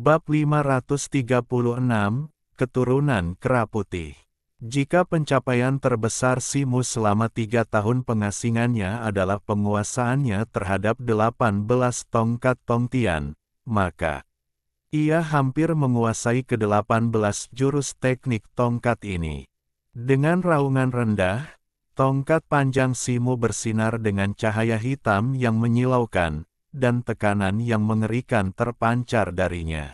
Bab 536, Keturunan Kera Putih. Jika pencapaian terbesar Simu selama 3 tahun pengasingannya adalah penguasaannya terhadap 18 tongkat Tongtian, maka ia hampir menguasai ke-18 jurus teknik tongkat ini. Dengan raungan rendah, tongkat panjang Simu bersinar dengan cahaya hitam yang menyilaukan, dan tekanan yang mengerikan terpancar darinya.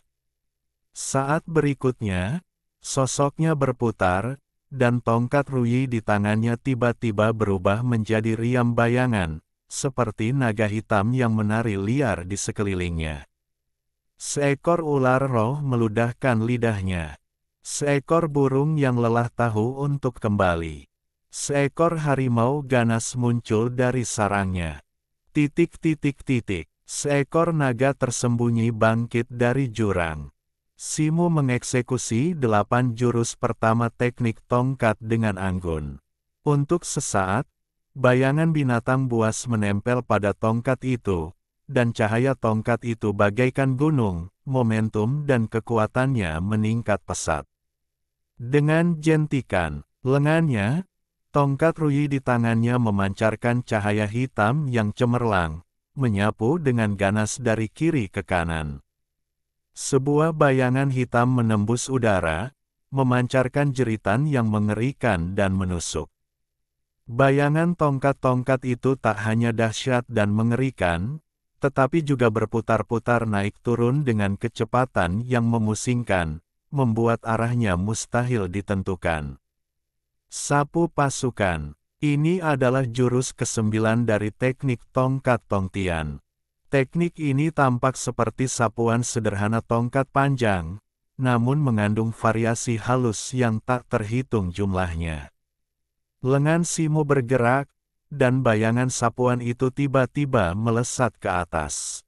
Saat berikutnya, sosoknya berputar, dan tongkat Ruyi di tangannya tiba-tiba berubah menjadi riam bayangan, seperti naga hitam yang menari liar di sekelilingnya. Seekor ular roh meludahkan lidahnya. Seekor burung yang lelah tahu untuk kembali. Seekor harimau ganas muncul dari sarangnya. Seekor naga tersembunyi bangkit dari jurang. Simu mengeksekusi 8 jurus pertama teknik tongkat dengan anggun. Untuk sesaat, bayangan binatang buas menempel pada tongkat itu, dan cahaya tongkat itu bagaikan gunung, momentum dan kekuatannya meningkat pesat. Dengan jentikan lengannya, tongkat Ruyi di tangannya memancarkan cahaya hitam yang cemerlang, menyapu dengan ganas dari kiri ke kanan. Sebuah bayangan hitam menembus udara, memancarkan jeritan yang mengerikan dan menusuk. Bayangan tongkat-tongkat itu tak hanya dahsyat dan mengerikan, tetapi juga berputar-putar naik turun dengan kecepatan yang memusingkan, membuat arahnya mustahil ditentukan. Sapu pasukan. Ini adalah jurus ke-9 dari teknik tongkat Tongtian. Teknik ini tampak seperti sapuan sederhana tongkat panjang, namun mengandung variasi halus yang tak terhitung jumlahnya. Lengan Simu bergerak, dan bayangan sapuan itu tiba-tiba melesat ke atas.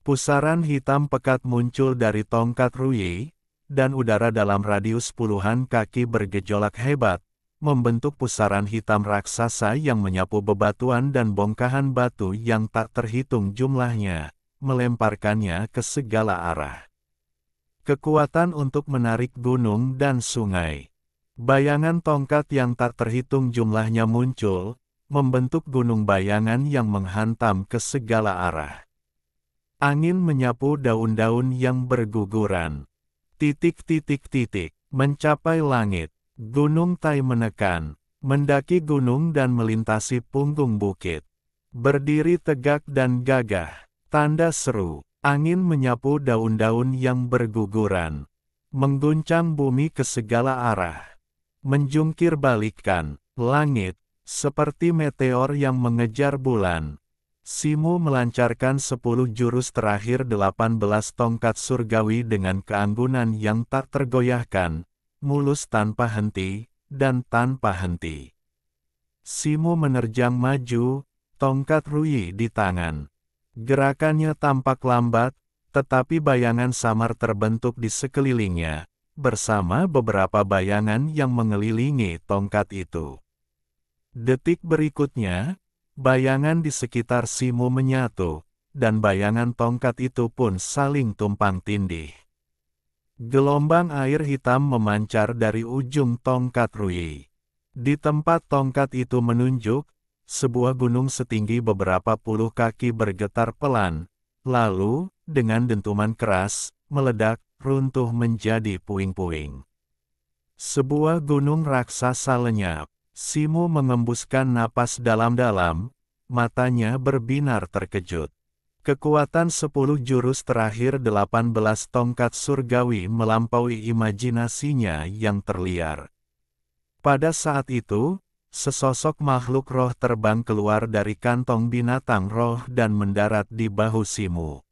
Pusaran hitam pekat muncul dari tongkat Ruyi, dan udara dalam radius puluhan kaki bergejolak hebat, membentuk pusaran hitam raksasa yang menyapu bebatuan dan bongkahan batu yang tak terhitung jumlahnya, melemparkannya ke segala arah. Kekuatan untuk menarik gunung dan sungai. Bayangan tongkat yang tak terhitung jumlahnya muncul, membentuk gunung bayangan yang menghantam ke segala arah. Angin menyapu daun-daun yang berguguran. Mencapai langit. Gunung Tai menekan, mendaki gunung dan melintasi punggung bukit. Berdiri tegak dan gagah, tanda seru, angin menyapu daun-daun yang berguguran. Mengguncang bumi ke segala arah. Menjungkir balikkan, langit, seperti meteor yang mengejar bulan. Simu melancarkan 10 jurus terakhir 18 tongkat surgawi dengan keanggunan yang tak tergoyahkan, mulus tanpa henti, dan tanpa henti. Simu menerjang maju, tongkat Ruyi di tangan. Gerakannya tampak lambat, tetapi bayangan samar terbentuk di sekelilingnya, bersama beberapa bayangan yang mengelilingi tongkat itu. Detik berikutnya, bayangan di sekitar Simu menyatu, dan bayangan tongkat itu pun saling tumpang tindih. Gelombang air hitam memancar dari ujung tongkat Ruyi. Di tempat tongkat itu menunjuk, sebuah gunung setinggi beberapa puluh kaki bergetar pelan, lalu, dengan dentuman keras, meledak, runtuh menjadi puing-puing. Sebuah gunung raksasa lenyap. Simu mengembuskan napas dalam-dalam, matanya berbinar terkejut. Kekuatan 10 jurus terakhir 18 tongkat surgawi melampaui imajinasinya yang terliar. Pada saat itu, sesosok makhluk roh terbang keluar dari kantong binatang roh dan mendarat di bahu Simu.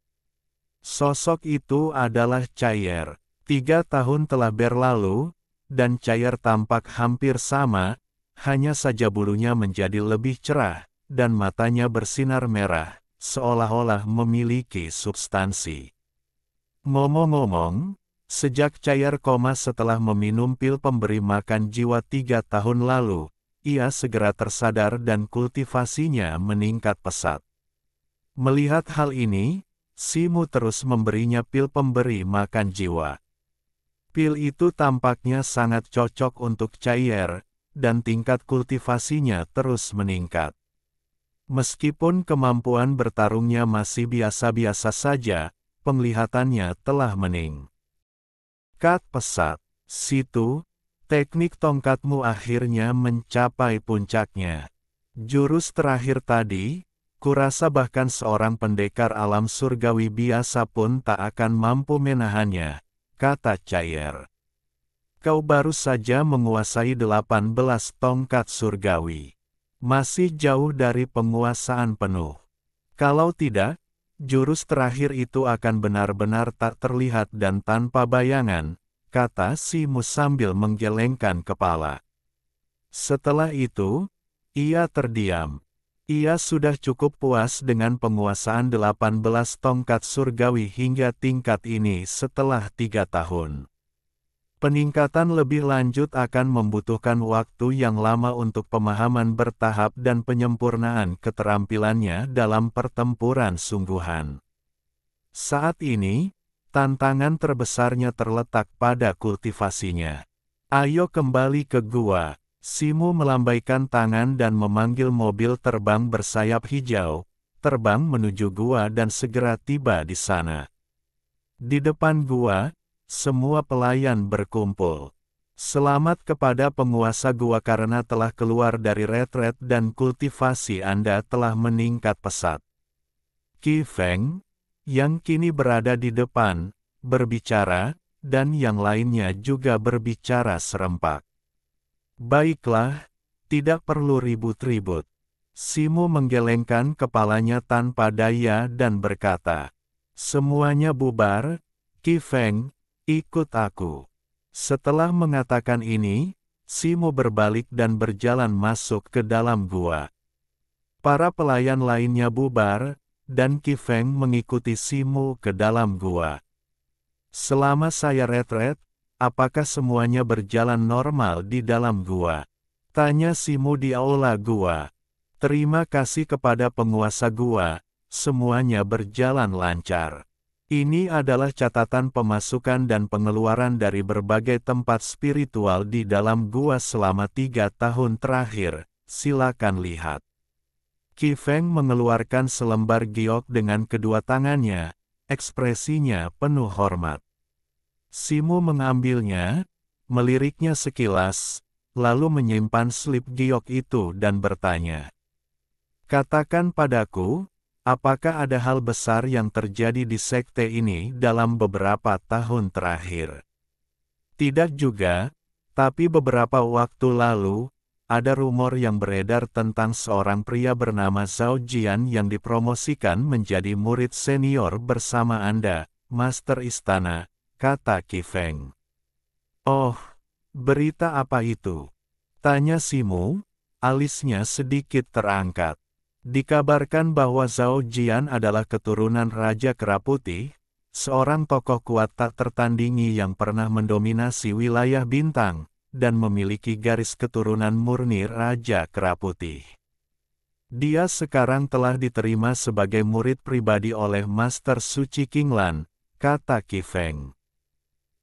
Sosok itu adalah Cair. 3 tahun telah berlalu, dan Cair tampak hampir sama, hanya saja bulunya menjadi lebih cerah, dan matanya bersinar merah, seolah-olah memiliki substansi. Ngomong-ngomong, sejak Cair koma setelah meminum pil pemberi makan jiwa 3 tahun lalu, ia segera tersadar dan kultivasinya meningkat pesat. Melihat hal ini, Simu terus memberinya pil pemberi makan jiwa. Pil itu tampaknya sangat cocok untuk Chaier, dan tingkat kultivasinya terus meningkat. Meskipun kemampuan bertarungnya masih biasa-biasa saja, penglihatannya telah meningkat pesat. Situ, teknik tongkatmu akhirnya mencapai puncaknya. Jurus terakhir tadi, kurasa bahkan seorang pendekar alam surgawi biasa pun tak akan mampu menahannya, kata Chaier. Kau baru saja menguasai 18 tongkat surgawi. Masih jauh dari penguasaan penuh. Kalau tidak, jurus terakhir itu akan benar-benar tak terlihat dan tanpa bayangan, kata Simu sambil menggelengkan kepala. Setelah itu, ia terdiam. Ia sudah cukup puas dengan penguasaan 18 tongkat surgawi hingga tingkat ini setelah 3 tahun. Peningkatan lebih lanjut akan membutuhkan waktu yang lama untuk pemahaman bertahap dan penyempurnaan keterampilannya dalam pertempuran sungguhan. Saat ini, tantangan terbesarnya terletak pada kultivasinya. Ayo kembali ke gua. Simu melambaikan tangan dan memanggil mobil terbang bersayap hijau, terbang menuju gua dan segera tiba di sana. Di depan gua, semua pelayan berkumpul. Selamat kepada penguasa gua karena telah keluar dari retret dan kultivasi Anda telah meningkat pesat. Qi Feng, yang kini berada di depan, berbicara, dan yang lainnya juga berbicara serempak. Baiklah, tidak perlu ribut-ribut. Simu menggelengkan kepalanya tanpa daya dan berkata, semuanya bubar, Qi Feng, ikut aku. Setelah mengatakan ini, Simu berbalik dan berjalan masuk ke dalam gua. Para pelayan lainnya bubar, dan Qi Feng mengikuti Simu ke dalam gua. Selama saya retret, apakah semuanya berjalan normal di dalam gua? Tanya Simu di aula gua. Terima kasih kepada penguasa gua, semuanya berjalan lancar. Ini adalah catatan pemasukan dan pengeluaran dari berbagai tempat spiritual di dalam gua selama 3 tahun terakhir, silakan lihat. Qi Feng mengeluarkan selembar giok dengan kedua tangannya, ekspresinya penuh hormat. Simu mengambilnya, meliriknya sekilas, lalu menyimpan slip giok itu dan bertanya. Katakan padaku, apakah ada hal besar yang terjadi di sekte ini dalam beberapa tahun terakhir? Tidak juga, tapi beberapa waktu lalu, ada rumor yang beredar tentang seorang pria bernama Zhao Jian yang dipromosikan menjadi murid senior bersama Anda, Master Istana, kata Qi Feng. Oh, berita apa itu? Tanya Simu, alisnya sedikit terangkat. Dikabarkan bahwa Zhao Jian adalah keturunan Raja Kera Putih, seorang tokoh kuat tak tertandingi yang pernah mendominasi wilayah bintang, dan memiliki garis keturunan murni Raja Kera Putih. Dia sekarang telah diterima sebagai murid pribadi oleh Master Suci Qinglan, kata Qi Feng.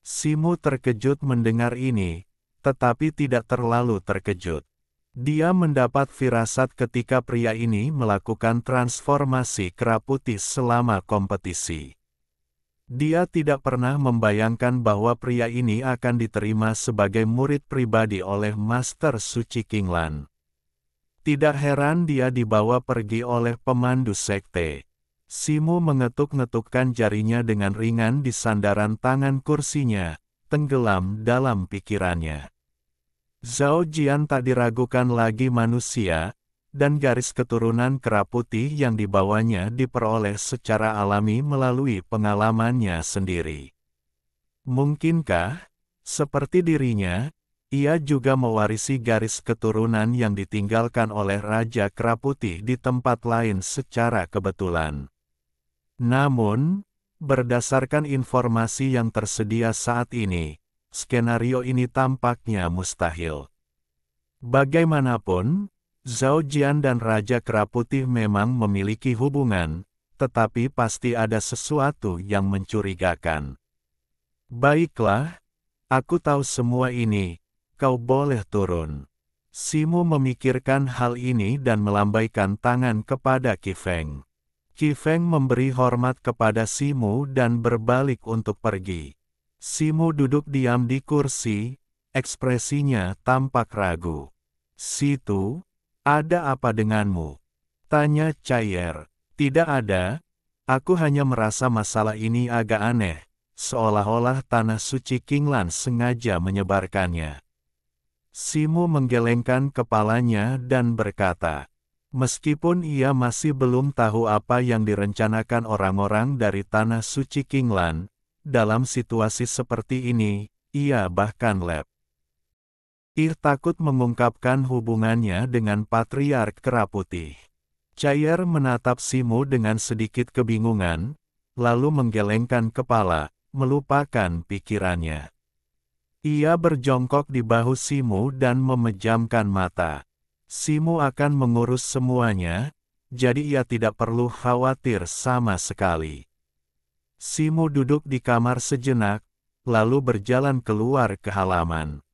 Simu terkejut mendengar ini, tetapi tidak terlalu terkejut. Dia mendapat firasat ketika pria ini melakukan transformasi Kera Putih selama kompetisi. Dia tidak pernah membayangkan bahwa pria ini akan diterima sebagai murid pribadi oleh Master Suci Qinglan. Tidak heran dia dibawa pergi oleh pemandu sekte. Simu mengetuk-ngetukkan jarinya dengan ringan di sandaran tangan kursinya, tenggelam dalam pikirannya. Zhao Jian tak diragukan lagi manusia, dan garis keturunan Kera Putih yang dibawanya diperoleh secara alami melalui pengalamannya sendiri. Mungkinkah, seperti dirinya, ia juga mewarisi garis keturunan yang ditinggalkan oleh Raja Kera Putih di tempat lain secara kebetulan. Namun, berdasarkan informasi yang tersedia saat ini, skenario ini tampaknya mustahil. Bagaimanapun, Zhao Jian dan Raja Kera Putih memang memiliki hubungan, tetapi pasti ada sesuatu yang mencurigakan. Baiklah, aku tahu semua ini, kau boleh turun. Simu memikirkan hal ini dan melambaikan tangan kepada Qi Feng. Qi Feng memberi hormat kepada Simu dan berbalik untuk pergi. Simu duduk diam di kursi, ekspresinya tampak ragu. "Situ, ada apa denganmu?" tanya Cayer. "Tidak ada, aku hanya merasa masalah ini agak aneh, seolah-olah tanah suci Qinglan sengaja menyebarkannya." Simu menggelengkan kepalanya dan berkata, meskipun ia masih belum tahu apa yang direncanakan orang-orang dari tanah suci Qinglan, dalam situasi seperti ini, ia bahkan takut mengungkapkan hubungannya dengan Patriark Kera Putih. Cayer menatap Simu dengan sedikit kebingungan, lalu menggelengkan kepala, melupakan pikirannya. Ia berjongkok di bahu Simu dan memejamkan mata. Simu akan mengurus semuanya, jadi ia tidak perlu khawatir sama sekali. Simu duduk di kamar sejenak, lalu berjalan keluar ke halaman.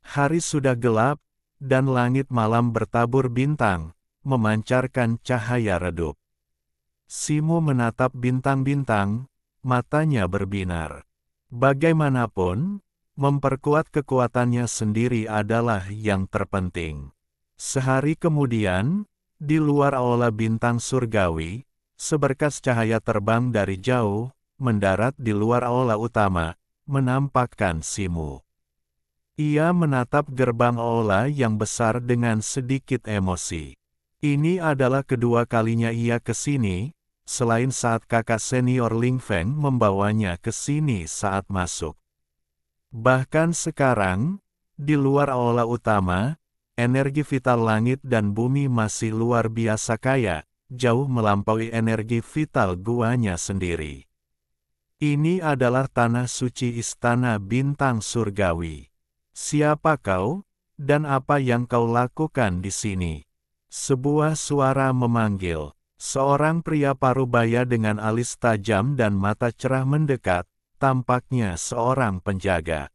Hari sudah gelap, dan langit malam bertabur bintang, memancarkan cahaya redup. Simu menatap bintang-bintang, matanya berbinar. Bagaimanapun, memperkuat kekuatannya sendiri adalah yang terpenting. Sehari kemudian, di luar aula bintang surgawi, seberkas cahaya terbang dari jauh, mendarat di luar aula utama, menampakkan Simu. Ia menatap gerbang aula yang besar dengan sedikit emosi. Ini adalah kedua kalinya ia ke sini, selain saat kakak senior Ling Feng membawanya ke sini saat masuk. Bahkan sekarang, di luar aula utama, energi vital langit dan bumi masih luar biasa kaya, jauh melampaui energi vital guanya sendiri. Ini adalah tanah suci istana bintang surgawi. Siapa kau, dan apa yang kau lakukan di sini? Sebuah suara memanggil. Seorang pria parubaya dengan alis tajam dan mata cerah mendekat, tampaknya seorang penjaga.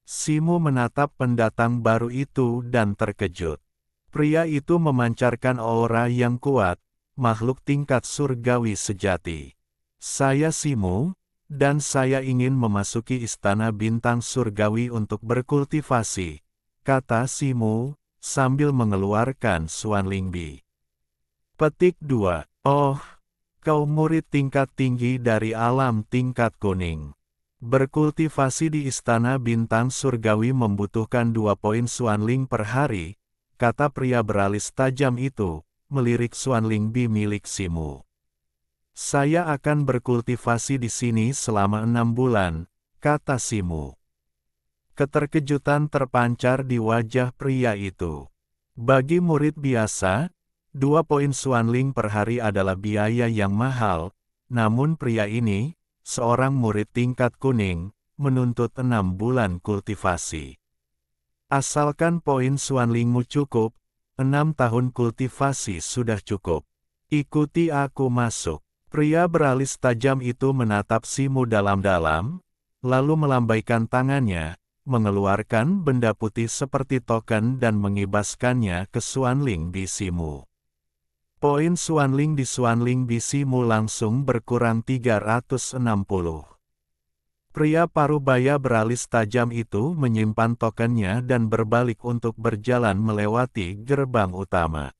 Simu menatap pendatang baru itu dan terkejut. Pria itu memancarkan aura yang kuat, makhluk tingkat surgawi sejati. "Saya Simu, dan saya ingin memasuki istana bintang surgawi untuk berkultivasi," kata Simu, sambil mengeluarkan Xuan Lingbi. Petik 2. Oh, kau murid tingkat tinggi dari alam tingkat kuning. Berkultivasi di istana bintang surgawi membutuhkan 2 poin Xuan Ling per hari, kata pria beralis tajam itu, melirik Xuan Lingbi milik Simu. "Saya akan berkultivasi di sini selama 6 bulan, kata Simu. Keterkejutan terpancar di wajah pria itu. Bagi murid biasa, 2 poin Xuan Ling per hari adalah biaya yang mahal, namun pria ini, seorang murid tingkat kuning, menuntut 6 bulan kultivasi. Asalkan poin Xuan Lingmu cukup, 6 tahun kultivasi sudah cukup. Ikuti aku masuk." Pria beralis tajam itu menatap Simu dalam-dalam, lalu melambaikan tangannya, mengeluarkan benda putih seperti token dan mengibaskannya ke Xuan Ling di Simu. Poin Xuan Ling di Xuan Ling di Simu langsung berkurang 360. Pria parubaya beralis tajam itu menyimpan tokennya dan berbalik untuk berjalan melewati gerbang utama.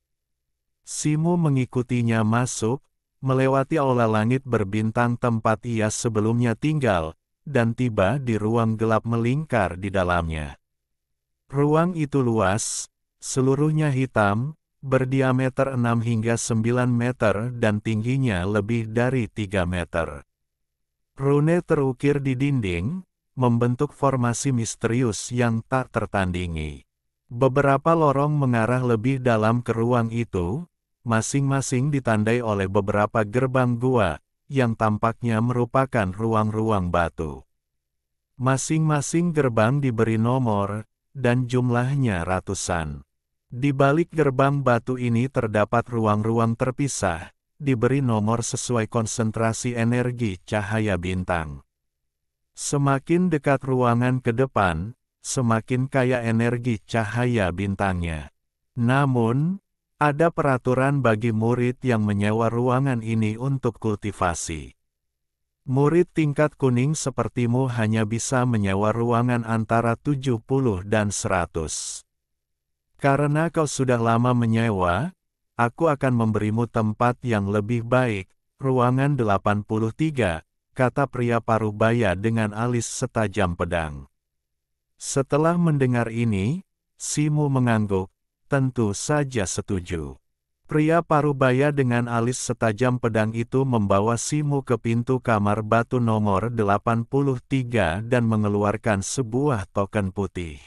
Simu mengikutinya masuk, melewati aula langit berbintang tempat ia sebelumnya tinggal, dan tiba di ruang gelap melingkar di dalamnya. Ruang itu luas, seluruhnya hitam, berdiameter 6 hingga 9 meter dan tingginya lebih dari 3 meter. Rune terukir di dinding, membentuk formasi misterius yang tak tertandingi. Beberapa lorong mengarah lebih dalam ke ruang itu, masing-masing ditandai oleh beberapa gerbang gua, yang tampaknya merupakan ruang-ruang batu. Masing-masing gerbang diberi nomor, dan jumlahnya ratusan. Di balik gerbang batu ini terdapat ruang-ruang terpisah, diberi nomor sesuai konsentrasi energi cahaya bintang. Semakin dekat ruangan ke depan, semakin kaya energi cahaya bintangnya. Namun, ada peraturan bagi murid yang menyewa ruangan ini untuk kultivasi. Murid tingkat kuning sepertimu hanya bisa menyewa ruangan antara 70 dan 100. Karena kau sudah lama menyewa, aku akan memberimu tempat yang lebih baik, ruangan 83, kata pria parubaya dengan alis setajam pedang. Setelah mendengar ini, Simu mengangguk, tentu saja setuju. Pria parubaya dengan alis setajam pedang itu membawa Simu ke pintu kamar batu nomor 83 dan mengeluarkan sebuah token putih.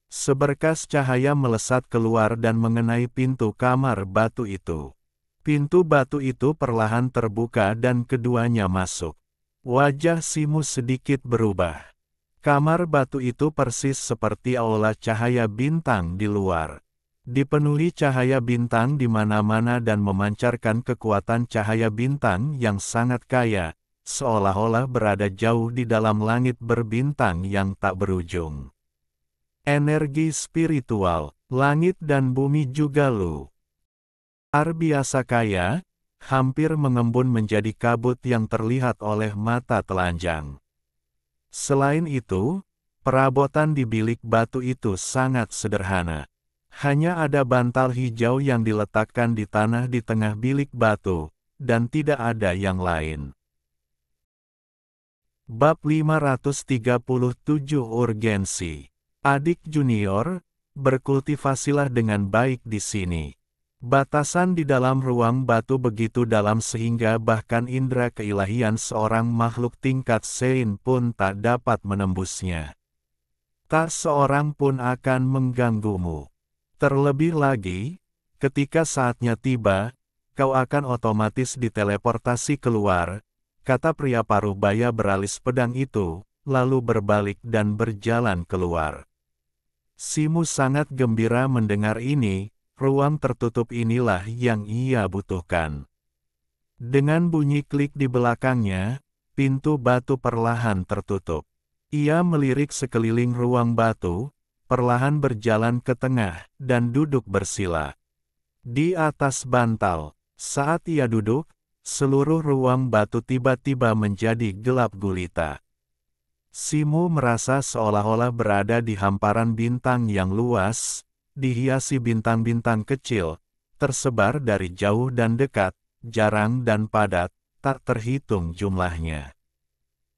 Seberkas cahaya melesat keluar dan mengenai pintu kamar batu itu. Pintu batu itu perlahan terbuka dan keduanya masuk. Wajah Simu sedikit berubah. Kamar batu itu persis seperti aula cahaya bintang di luar. Dipenuhi cahaya bintang di mana-mana dan memancarkan kekuatan cahaya bintang yang sangat kaya, seolah-olah berada jauh di dalam langit berbintang yang tak berujung. Energi spiritual, langit dan bumi juga luar biasa kaya, hampir mengembun menjadi kabut yang terlihat oleh mata telanjang. Selain itu, perabotan di bilik batu itu sangat sederhana. Hanya ada bantal hijau yang diletakkan di tanah di tengah bilik batu, dan tidak ada yang lain. Bab 537 Urgensi. Adik junior, berkultivasilah dengan baik di sini. Batasan di dalam ruang batu begitu dalam sehingga bahkan indera keilahian seorang makhluk tingkat Sein pun tak dapat menembusnya. Tak seorang pun akan mengganggumu. Terlebih lagi, ketika saatnya tiba, kau akan otomatis diteleportasi keluar, kata pria parubaya beralis pedang itu, lalu berbalik dan berjalan keluar. Simu sangat gembira mendengar ini. Ruang tertutup inilah yang ia butuhkan. Dengan bunyi klik di belakangnya, pintu batu perlahan tertutup. Ia melirik sekeliling ruang batu, perlahan berjalan ke tengah, dan duduk bersila. Di atas bantal, saat ia duduk, seluruh ruang batu tiba-tiba menjadi gelap gulita. Simu merasa seolah-olah berada di hamparan bintang yang luas, dihiasi bintang-bintang kecil, tersebar dari jauh dan dekat, jarang dan padat, tak terhitung jumlahnya.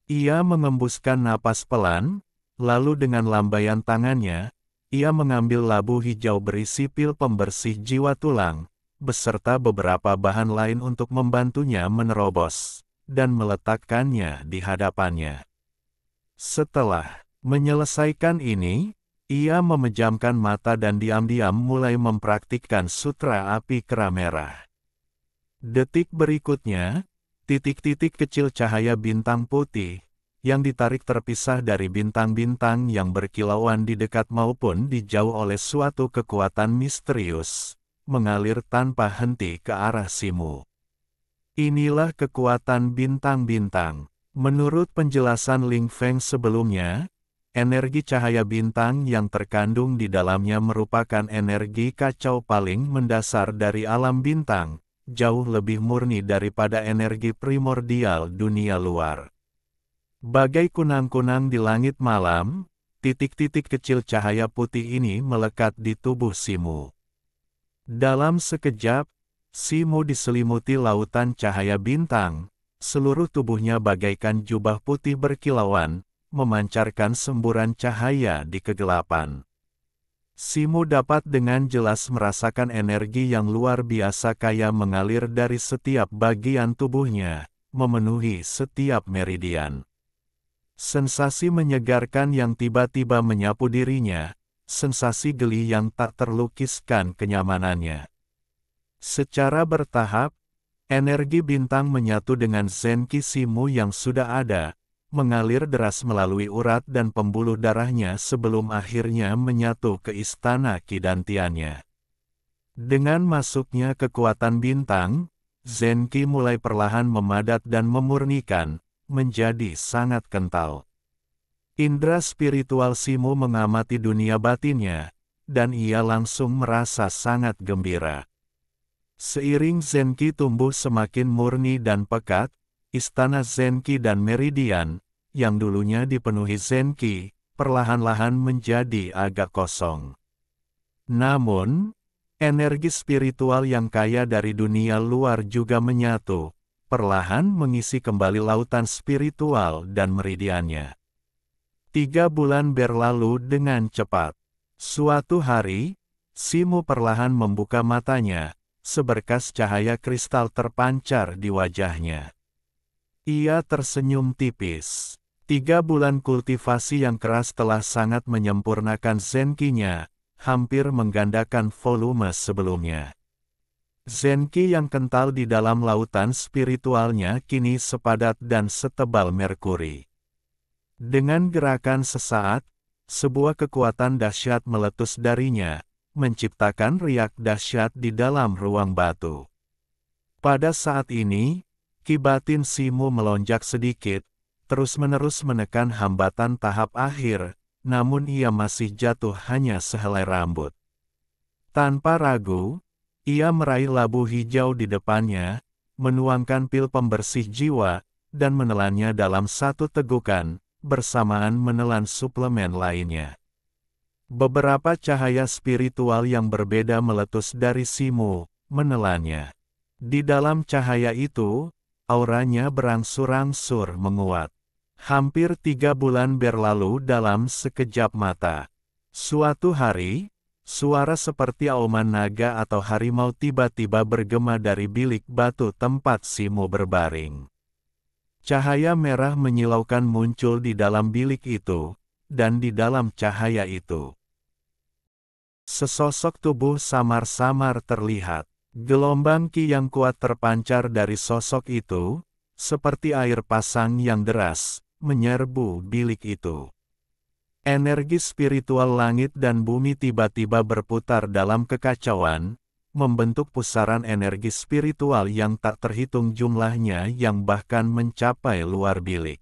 Ia mengembuskan napas pelan, lalu dengan lambaian tangannya, ia mengambil labu hijau berisi pil pembersih jiwa tulang, beserta beberapa bahan lain untuk membantunya menerobos, dan meletakkannya di hadapannya. Setelah menyelesaikan ini, ia memejamkan mata dan diam-diam mulai mempraktikkan sutra api kera merah. Detik berikutnya, titik-titik kecil cahaya bintang putih, yang ditarik terpisah dari bintang-bintang yang berkilauan di dekat maupun di jauh oleh suatu kekuatan misterius, mengalir tanpa henti ke arah Simu. Inilah kekuatan bintang-bintang. Menurut penjelasan Ling Feng sebelumnya, energi cahaya bintang yang terkandung di dalamnya merupakan energi kacau paling mendasar dari alam bintang, jauh lebih murni daripada energi primordial dunia luar. Bagai kunang-kunang di langit malam, titik-titik kecil cahaya putih ini melekat di tubuh Simu. Dalam sekejap, Simu diselimuti lautan cahaya bintang, seluruh tubuhnya bagaikan jubah putih berkilauan, memancarkan semburan cahaya di kegelapan. Simu dapat dengan jelas merasakan energi yang luar biasa kaya mengalir dari setiap bagian tubuhnya, memenuhi setiap meridian. Sensasi menyegarkan yang tiba-tiba menyapu dirinya, sensasi geli yang tak terlukiskan kenyamanannya. Secara bertahap, energi bintang menyatu dengan Zenki Simu yang sudah ada, mengalir deras melalui urat dan pembuluh darahnya sebelum akhirnya menyatu ke istana kidantiannya. Dengan masuknya kekuatan bintang, Zenki mulai perlahan memadat dan memurnikan, menjadi sangat kental. Indra spiritual Simo mengamati dunia batinnya, dan ia langsung merasa sangat gembira. Seiring Zenki tumbuh semakin murni dan pekat, istana Zenki dan Meridian, yang dulunya dipenuhi Zenki, perlahan-lahan menjadi agak kosong. Namun, energi spiritual yang kaya dari dunia luar juga menyatu, perlahan mengisi kembali lautan spiritual dan meridiannya. 3 bulan berlalu dengan cepat. Suatu hari, Simo perlahan membuka matanya, seberkas cahaya kristal terpancar di wajahnya. Ia tersenyum tipis. 3 bulan kultivasi yang keras telah sangat menyempurnakan Zenki-nya, hampir menggandakan volume sebelumnya. Zenki yang kental di dalam lautan spiritualnya kini sepadat dan setebal merkuri. Dengan gerakan sesaat, sebuah kekuatan dahsyat meletus darinya, menciptakan riak dahsyat di dalam ruang batu. Pada saat ini, ki batin Simo melonjak sedikit, terus-menerus menekan hambatan tahap akhir, namun ia masih jatuh hanya sehelai rambut. Tanpa ragu, ia meraih labu hijau di depannya, menuangkan pil pembersih jiwa, dan menelannya dalam satu tegukan, bersamaan menelan suplemen lainnya. Beberapa cahaya spiritual yang berbeda meletus dari Simo, menelannya. Di dalam cahaya itu, auranya berangsur-angsur menguat. Hampir 3 bulan berlalu dalam sekejap mata. Suatu hari, suara seperti auman naga atau harimau tiba-tiba bergema dari bilik batu tempat Simo berbaring. Cahaya merah menyilaukan muncul di dalam bilik itu, dan di dalam cahaya itu, sesosok tubuh samar-samar terlihat. Gelombang ki yang kuat terpancar dari sosok itu, seperti air pasang yang deras, menyerbu bilik itu. Energi spiritual langit dan bumi tiba-tiba berputar dalam kekacauan, membentuk pusaran energi spiritual yang tak terhitung jumlahnya yang bahkan mencapai luar bilik.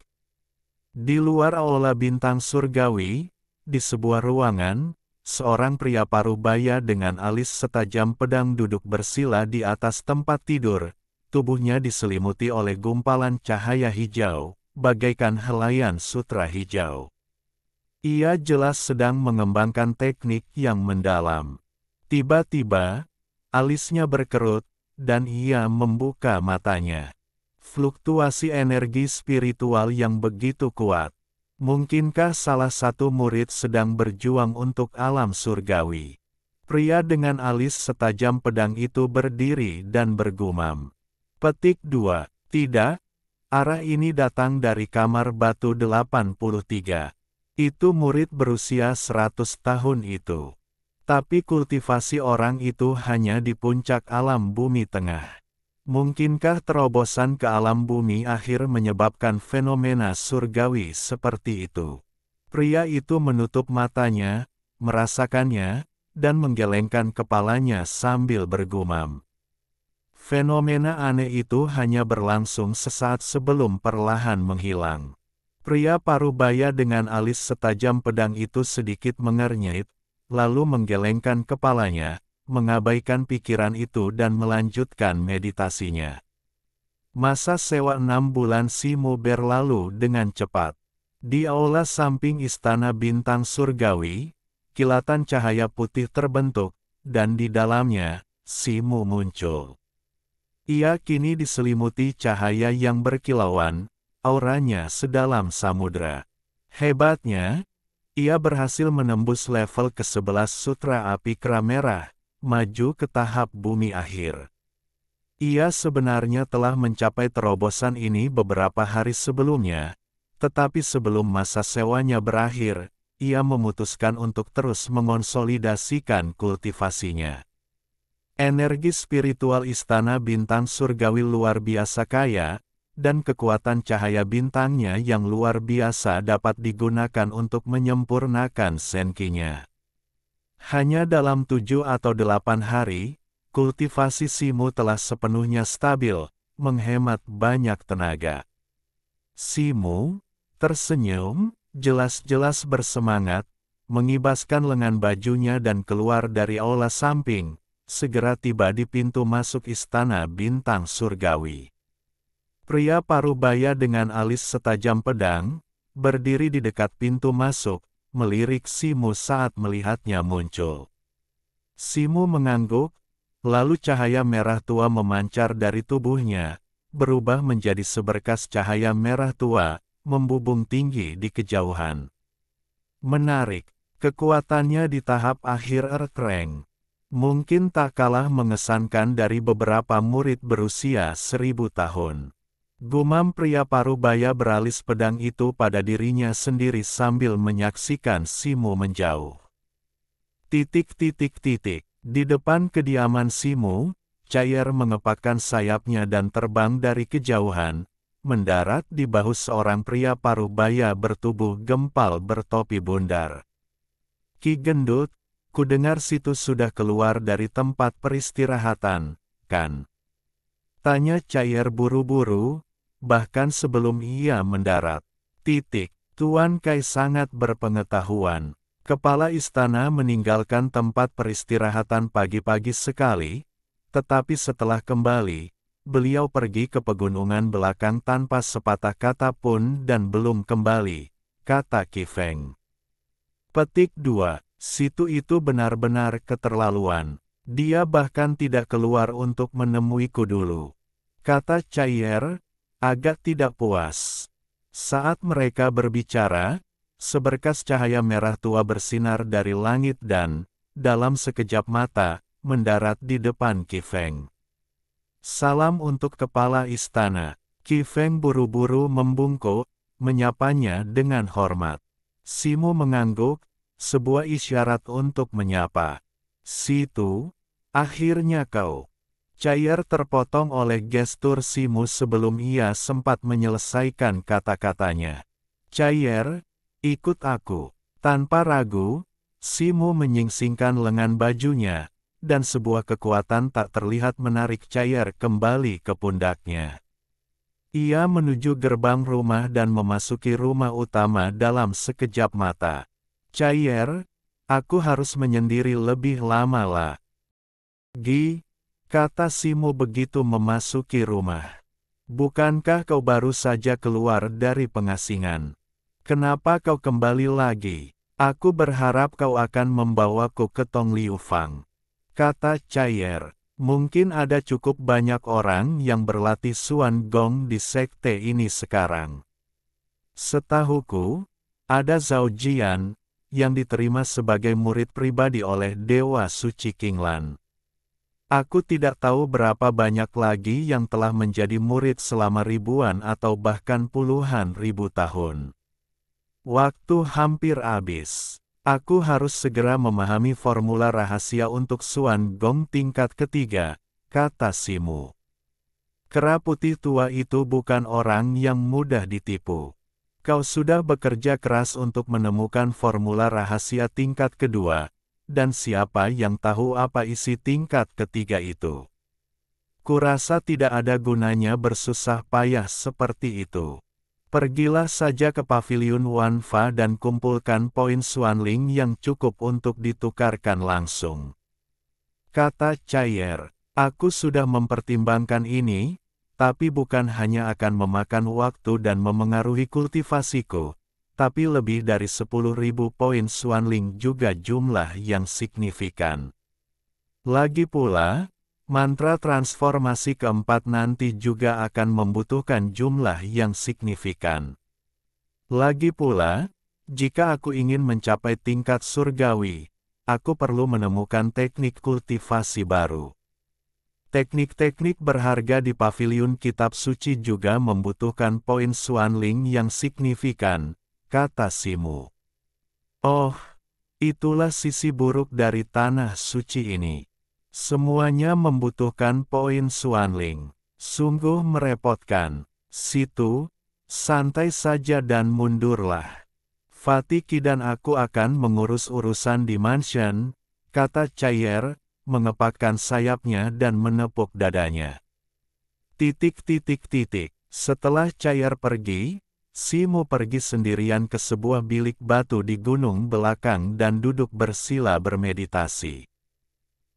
Di luar aula bintang surgawi, di sebuah ruangan, seorang pria parubaya dengan alis setajam pedang duduk bersila di atas tempat tidur, tubuhnya diselimuti oleh gumpalan cahaya hijau, bagaikan helaian sutra hijau. Ia jelas sedang mengembangkan teknik yang mendalam. Tiba-tiba, alisnya berkerut, dan ia membuka matanya. Fluktuasi energi spiritual yang begitu kuat. Mungkinkah salah satu murid sedang berjuang untuk alam surgawi? Pria dengan alis setajam pedang itu berdiri dan bergumam. Petik 2. Tidak, arah ini datang dari kamar batu 83. Itu murid berusia 100 tahun itu. Tapi kultivasi orang itu hanya di puncak alam bumi tengah. Mungkinkah terobosan ke alam bumi akhir menyebabkan fenomena surgawi seperti itu? Pria itu menutup matanya, merasakannya, dan menggelengkan kepalanya sambil bergumam. Fenomena aneh itu hanya berlangsung sesaat sebelum perlahan menghilang. Pria parubaya dengan alis setajam pedang itu sedikit mengernyit, lalu menggelengkan kepalanya, mengabaikan pikiran itu dan melanjutkan meditasinya. Masa sewa 6 bulan Simo berlalu dengan cepat. Di aula samping istana bintang surgawi, kilatan cahaya putih terbentuk, dan di dalamnya, Simo muncul. Ia kini diselimuti cahaya yang berkilauan, auranya sedalam samudra. Hebatnya, ia berhasil menembus level ke-11 Sutra Api Kera Merah, maju ke tahap bumi akhir. Ia sebenarnya telah mencapai terobosan ini beberapa hari sebelumnya, tetapi sebelum masa sewanya berakhir, ia memutuskan untuk terus mengonsolidasikan kultivasinya. Energi spiritual istana bintang surgawi luar biasa kaya, dan kekuatan cahaya bintangnya yang luar biasa dapat digunakan untuk menyempurnakan Zenki-nya. Hanya dalam 7 atau 8 hari, kultivasi Simu telah sepenuhnya stabil, menghemat banyak tenaga. Simu tersenyum, jelas-jelas bersemangat, mengibaskan lengan bajunya dan keluar dari aula samping, segera tiba di pintu masuk istana bintang surgawi. Pria parubaya dengan alis setajam pedang, berdiri di dekat pintu masuk, melirik Simu saat melihatnya muncul. Simu mengangguk, lalu cahaya merah tua memancar dari tubuhnya, berubah menjadi seberkas cahaya merah tua, membubung tinggi di kejauhan. Menarik, kekuatannya di tahap akhir Earth Rank. Mungkin tak kalah mengesankan dari beberapa murid berusia 1000 tahun. Gumam pria parubaya beralis pedang itu pada dirinya sendiri sambil menyaksikan Simu menjauh. Di depan kediaman Simu, Cair mengepakkan sayapnya dan terbang dari kejauhan, mendarat di bahu seorang pria parubaya bertubuh gempal bertopi bundar. Ki Gendut, kudengar situ sudah keluar dari tempat peristirahatan, kan? Tanya Cair buru-buru, bahkan sebelum ia mendarat. Tuan Kai sangat berpengetahuan. Kepala istana meninggalkan tempat peristirahatan pagi-pagi sekali, tetapi setelah kembali, beliau pergi ke pegunungan belakang tanpa sepatah kata pun dan belum kembali, kata Ki Feng. Petik 2. Situ itu benar-benar keterlaluan. Dia bahkan tidak keluar untuk menemuiku dulu. Kata Cair, agak tidak puas. Saat mereka berbicara, seberkas cahaya merah tua bersinar dari langit dan, dalam sekejap mata, mendarat di depan Ki Feng. Salam untuk kepala istana. Ki Feng buru-buru membungkuk, menyapanya dengan hormat. Simu mengangguk, sebuah isyarat untuk menyapa. Situ, akhirnya kau. Cair terpotong oleh gestur Simu sebelum ia sempat menyelesaikan kata-katanya. Cair, ikut aku. Tanpa ragu, Simu menyingsingkan lengan bajunya, dan sebuah kekuatan tak terlihat menarik Cair kembali ke pundaknya. Ia menuju gerbang rumah dan memasuki rumah utama dalam sekejap mata. Cair, aku harus menyendiri lebih lama lah. Kata Simu begitu memasuki rumah. Bukankah kau baru saja keluar dari pengasingan? Kenapa kau kembali lagi? Aku berharap kau akan membawaku ke Tong Liu Fang. Kata Cair, mungkin ada cukup banyak orang yang berlatih Suan Gong di sekte ini sekarang. Setahuku, ada Zhao Jian, yang diterima sebagai murid pribadi oleh Dewa Suci Qinglan. Aku tidak tahu berapa banyak lagi yang telah menjadi murid selama ribuan atau bahkan puluhan ribu tahun. Waktu hampir habis. Aku harus segera memahami formula rahasia untuk Suan Gong tingkat ketiga, kata Simu. Kera putih tua itu bukan orang yang mudah ditipu. Kau sudah bekerja keras untuk menemukan formula rahasia tingkat kedua, dan siapa yang tahu apa isi tingkat ketiga itu? Kurasa tidak ada gunanya bersusah payah seperti itu. Pergilah saja ke pavilion Wanfa dan kumpulkan poin Xuanling yang cukup untuk ditukarkan langsung. Kata Cair, aku sudah mempertimbangkan ini, tapi bukan hanya akan memakan waktu dan memengaruhi kultivasiku, tapi lebih dari 10.000 poin Xuanling juga jumlah yang signifikan. Lagi pula, mantra transformasi keempat nanti juga akan membutuhkan jumlah yang signifikan. Lagi pula, jika aku ingin mencapai tingkat surgawi, aku perlu menemukan teknik kultivasi baru. Teknik-teknik berharga di pavilion kitab suci juga membutuhkan poin Xuanling yang signifikan, kata Simu. Oh, itulah sisi buruk dari tanah suci ini. Semuanya membutuhkan poin Xuanling. Sungguh merepotkan. Situ, santai saja dan mundurlah. Fatiki dan aku akan mengurus urusan di mansion, kata Cair, mengepakkan sayapnya dan menepuk dadanya. Setelah Cair pergi, Simo pergi sendirian ke sebuah bilik batu di gunung belakang dan duduk bersila bermeditasi.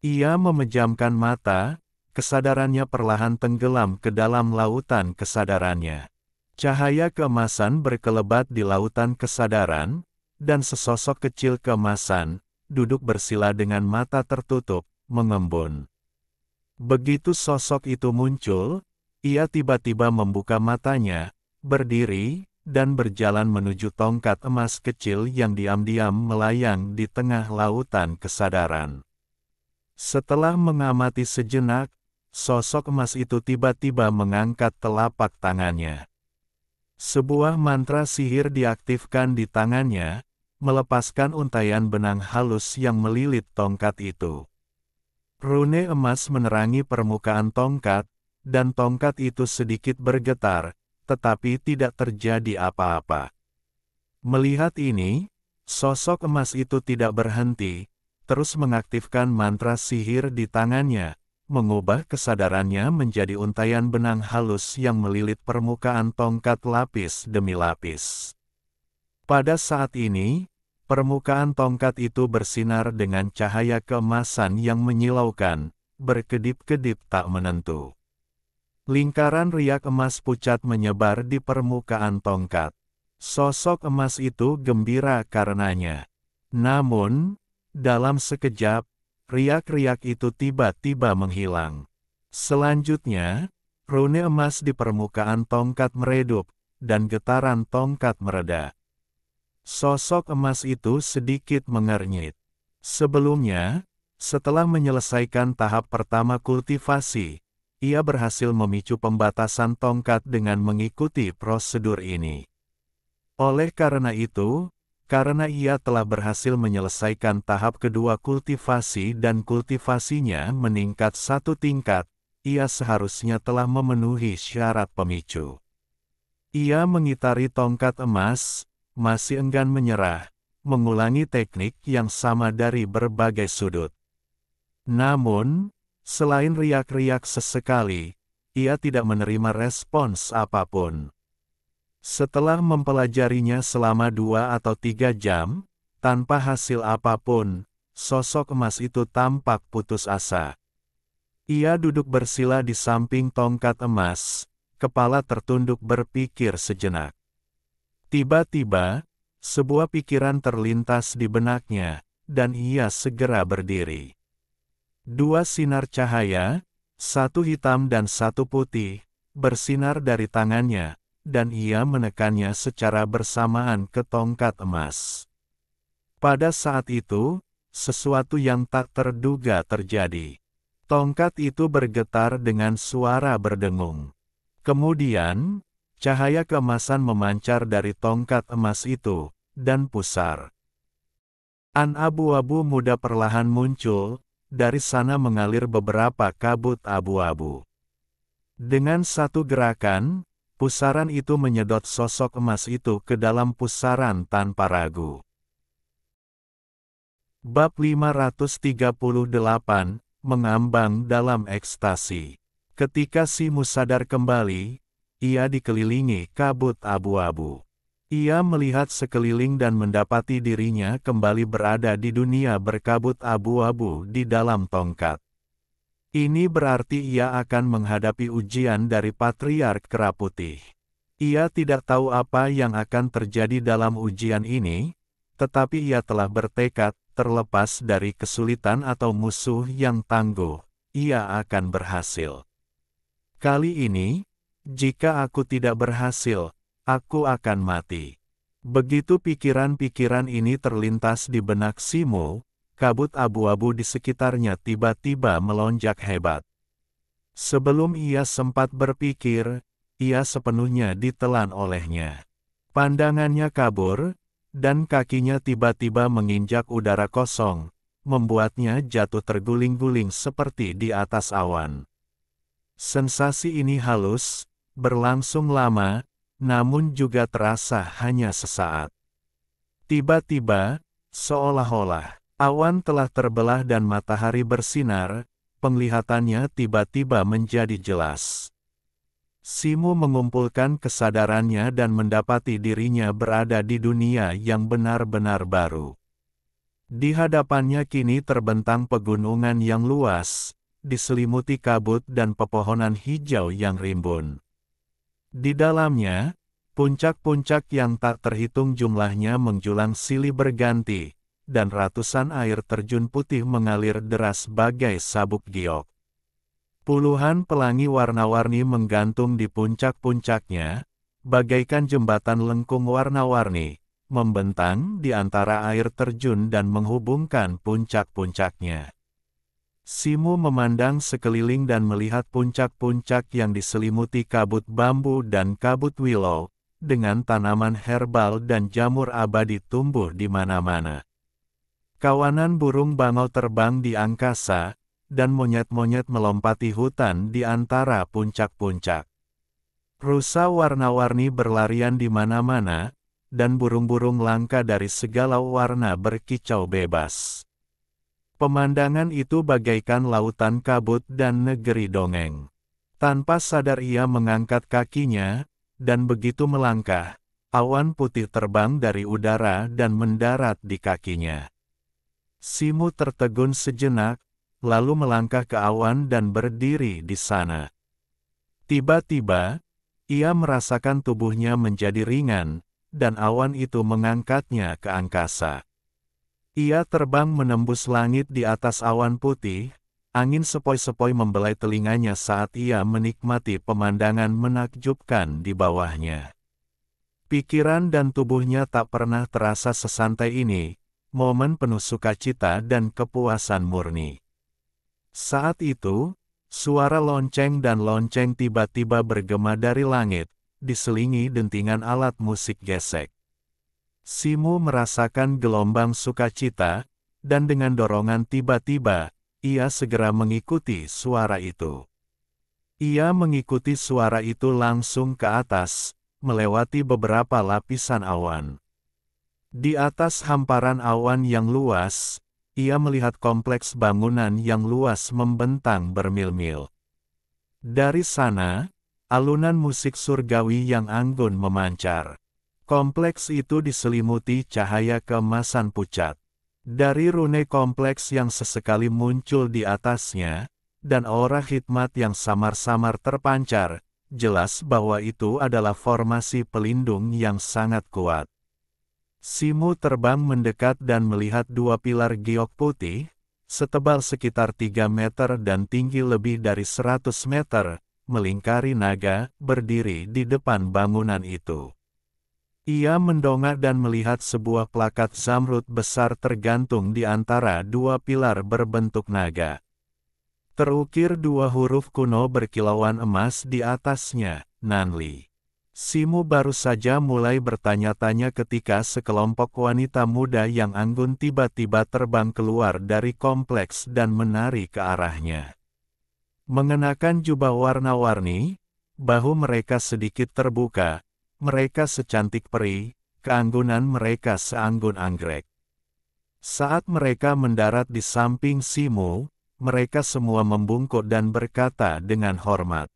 Ia memejamkan mata, kesadarannya perlahan tenggelam ke dalam lautan kesadarannya. Cahaya keemasan berkelebat di lautan kesadaran, dan sesosok kecil keemasan, duduk bersila dengan mata tertutup, mengembun. Begitu sosok itu muncul, ia tiba-tiba membuka matanya, berdiri, dan berjalan menuju tongkat emas kecil yang diam-diam melayang di tengah lautan kesadaran. Setelah mengamati sejenak, sosok emas itu tiba-tiba mengangkat telapak tangannya. Sebuah mantra sihir diaktifkan di tangannya, melepaskan untaian benang halus yang melilit tongkat itu. Rune emas menerangi permukaan tongkat, dan tongkat itu sedikit bergetar, tetapi tidak terjadi apa-apa. Melihat ini, sosok emas itu tidak berhenti, terus mengaktifkan mantra sihir di tangannya, mengubah kesadarannya menjadi untaian benang halus yang melilit permukaan tongkat lapis demi lapis. Pada saat ini, permukaan tongkat itu bersinar dengan cahaya keemasan yang menyilaukan, berkedip-kedip tak menentu. Lingkaran riak emas pucat menyebar di permukaan tongkat. Sosok emas itu gembira karenanya. Namun, dalam sekejap, riak-riak itu tiba-tiba menghilang. Selanjutnya, rune emas di permukaan tongkat meredup, dan getaran tongkat mereda. Sosok emas itu sedikit mengernyit. Sebelumnya, setelah menyelesaikan tahap pertama kultivasi, ia berhasil memicu pembatasan tongkat dengan mengikuti prosedur ini. Oleh karena itu, karena ia telah berhasil menyelesaikan tahap kedua kultivasi dan kultivasinya meningkat satu tingkat, ia seharusnya telah memenuhi syarat pemicu. Ia mengitari tongkat emas, masih enggan menyerah, mengulangi teknik yang sama dari berbagai sudut. Namun, selain riak-riak sesekali, ia tidak menerima respons apapun. Setelah mempelajarinya selama 2 atau 3 jam, tanpa hasil apapun, sosok emas itu tampak putus asa. Ia duduk bersila di samping tongkat emas, kepala tertunduk berpikir sejenak. Tiba-tiba, sebuah pikiran terlintas di benaknya, dan ia segera berdiri. 2 sinar cahaya, satu hitam dan satu putih, bersinar dari tangannya, dan ia menekannya secara bersamaan ke tongkat emas. Pada saat itu, sesuatu yang tak terduga terjadi. Tongkat itu bergetar dengan suara berdengung. Kemudian, cahaya keemasan memancar dari tongkat emas itu, dan pusar. Abu-abu muda perlahan muncul, dari sana mengalir beberapa kabut abu-abu. Dengan satu gerakan, pusaran itu menyedot sosok emas itu ke dalam pusaran tanpa ragu. Bab 538, Mengambang dalam ekstasi. Ketika Simo sadar kembali, ia dikelilingi kabut abu-abu. Ia melihat sekeliling dan mendapati dirinya kembali berada di dunia berkabut abu-abu di dalam tongkat. Ini berarti ia akan menghadapi ujian dari Patriark Kera Putih. Ia tidak tahu apa yang akan terjadi dalam ujian ini, tetapi ia telah bertekad, terlepas dari kesulitan atau musuh yang tangguh, ia akan berhasil. Kali ini, jika aku tidak berhasil, aku akan mati. Begitu pikiran-pikiran ini terlintas di benak Simo, kabut abu-abu di sekitarnya tiba-tiba melonjak hebat. Sebelum ia sempat berpikir, ia sepenuhnya ditelan olehnya. Pandangannya kabur, dan kakinya tiba-tiba menginjak udara kosong, membuatnya jatuh terguling-guling seperti di atas awan. Sensasi ini halus, berlangsung lama, namun juga terasa hanya sesaat. Tiba-tiba, seolah-olah Awan telah terbelah dan matahari bersinar, penglihatannya tiba-tiba menjadi jelas. Simo mengumpulkan kesadarannya dan mendapati dirinya berada di dunia yang benar-benar baru. Di hadapannya kini terbentang pegunungan yang luas, diselimuti kabut dan pepohonan hijau yang rimbun. Di dalamnya, puncak-puncak yang tak terhitung jumlahnya menjulang silih berganti, dan ratusan air terjun putih mengalir deras bagai sabuk giok. Puluhan pelangi warna-warni menggantung di puncak-puncaknya, bagaikan jembatan lengkung warna-warni, membentang di antara air terjun dan menghubungkan puncak-puncaknya. Simo memandang sekeliling dan melihat puncak-puncak yang diselimuti kabut bambu dan kabut willow, dengan tanaman herbal dan jamur abadi tumbuh di mana-mana. Kawanan burung bangau terbang di angkasa, dan monyet-monyet melompati hutan di antara puncak-puncak. Rusa warna-warni berlarian di mana-mana, dan burung-burung langka dari segala warna berkicau bebas. Pemandangan itu bagaikan lautan kabut dan negeri dongeng. Tanpa sadar ia mengangkat kakinya, dan begitu melangkah, awan putih terbang dari udara dan mendarat di kakinya. Simo tertegun sejenak, lalu melangkah ke awan dan berdiri di sana. Tiba-tiba, ia merasakan tubuhnya menjadi ringan, dan awan itu mengangkatnya ke angkasa. Ia terbang menembus langit di atas awan putih, angin sepoi-sepoi membelai telinganya saat ia menikmati pemandangan menakjubkan di bawahnya. Pikiran dan tubuhnya tak pernah terasa sesantai ini, momen penuh sukacita dan kepuasan murni. Saat itu, suara lonceng dan lonceng tiba-tiba bergema dari langit, diselingi dentingan alat musik gesek. Simo merasakan gelombang sukacita, dan dengan dorongan tiba-tiba, ia segera mengikuti suara itu. Ia mengikuti suara itu langsung ke atas, melewati beberapa lapisan awan. Di atas hamparan awan yang luas, ia melihat kompleks bangunan yang luas membentang bermil-mil. Dari sana, alunan musik surgawi yang anggun memancar. Kompleks itu diselimuti cahaya keemasan pucat. Dari rune kompleks yang sesekali muncul di atasnya, dan aura hikmat yang samar-samar terpancar, jelas bahwa itu adalah formasi pelindung yang sangat kuat. Simo terbang mendekat dan melihat dua pilar giok putih, setebal sekitar 3 meter dan tinggi lebih dari 100 meter, melingkari naga, berdiri di depan bangunan itu. Ia mendongak dan melihat sebuah plakat zamrud besar tergantung di antara dua pilar berbentuk naga. Terukir dua huruf kuno berkilauan emas di atasnya, Nanli. Simo baru saja mulai bertanya-tanya ketika sekelompok wanita muda yang anggun tiba-tiba terbang keluar dari kompleks dan menari ke arahnya. Mengenakan jubah warna-warni, bahu mereka sedikit terbuka, mereka secantik peri, keanggunan mereka seanggun anggrek. Saat mereka mendarat di samping Simo, mereka semua membungkuk dan berkata dengan hormat,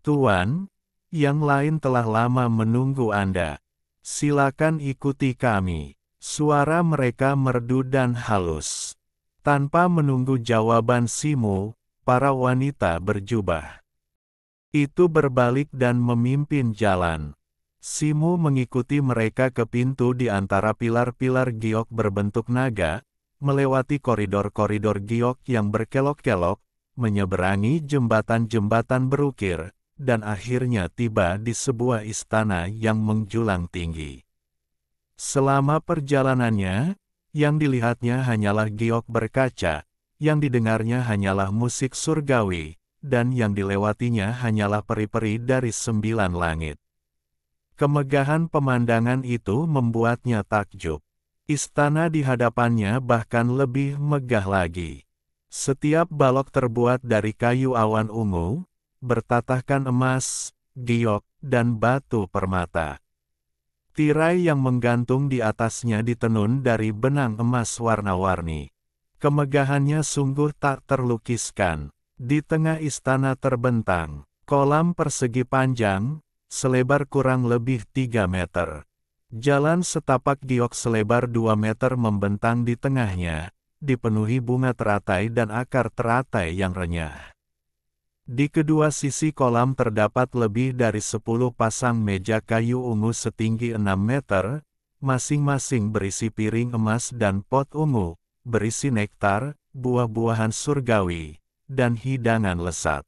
"Tuan, yang lain telah lama menunggu Anda. Silakan ikuti kami." Suara mereka merdu dan halus. Tanpa menunggu jawaban Simo, para wanita berjubah itu berbalik dan memimpin jalan. Simo mengikuti mereka ke pintu di antara pilar-pilar giok berbentuk naga, melewati koridor-koridor giok yang berkelok-kelok, menyeberangi jembatan-jembatan berukir, dan akhirnya tiba di sebuah istana yang menjulang tinggi. Selama perjalanannya, yang dilihatnya hanyalah giok berkaca, yang didengarnya hanyalah musik surgawi, dan yang dilewatinya hanyalah peri-peri dari 9 langit. Kemegahan pemandangan itu membuatnya takjub. Istana di hadapannya bahkan lebih megah lagi. Setiap balok terbuat dari kayu awan ungu, bertatahkan emas, giok, dan batu permata. Tirai yang menggantung di atasnya ditenun dari benang emas warna-warni. Kemegahannya sungguh tak terlukiskan. Di tengah istana terbentang kolam persegi panjang, selebar kurang lebih 3 meter. Jalan setapak giok selebar 2 meter membentang di tengahnya, dipenuhi bunga teratai dan akar teratai yang renyah. Di kedua sisi kolam terdapat lebih dari 10 pasang meja kayu ungu setinggi 6 meter, masing-masing berisi piring emas dan pot ungu, berisi nektar, buah-buahan surgawi, dan hidangan lesat.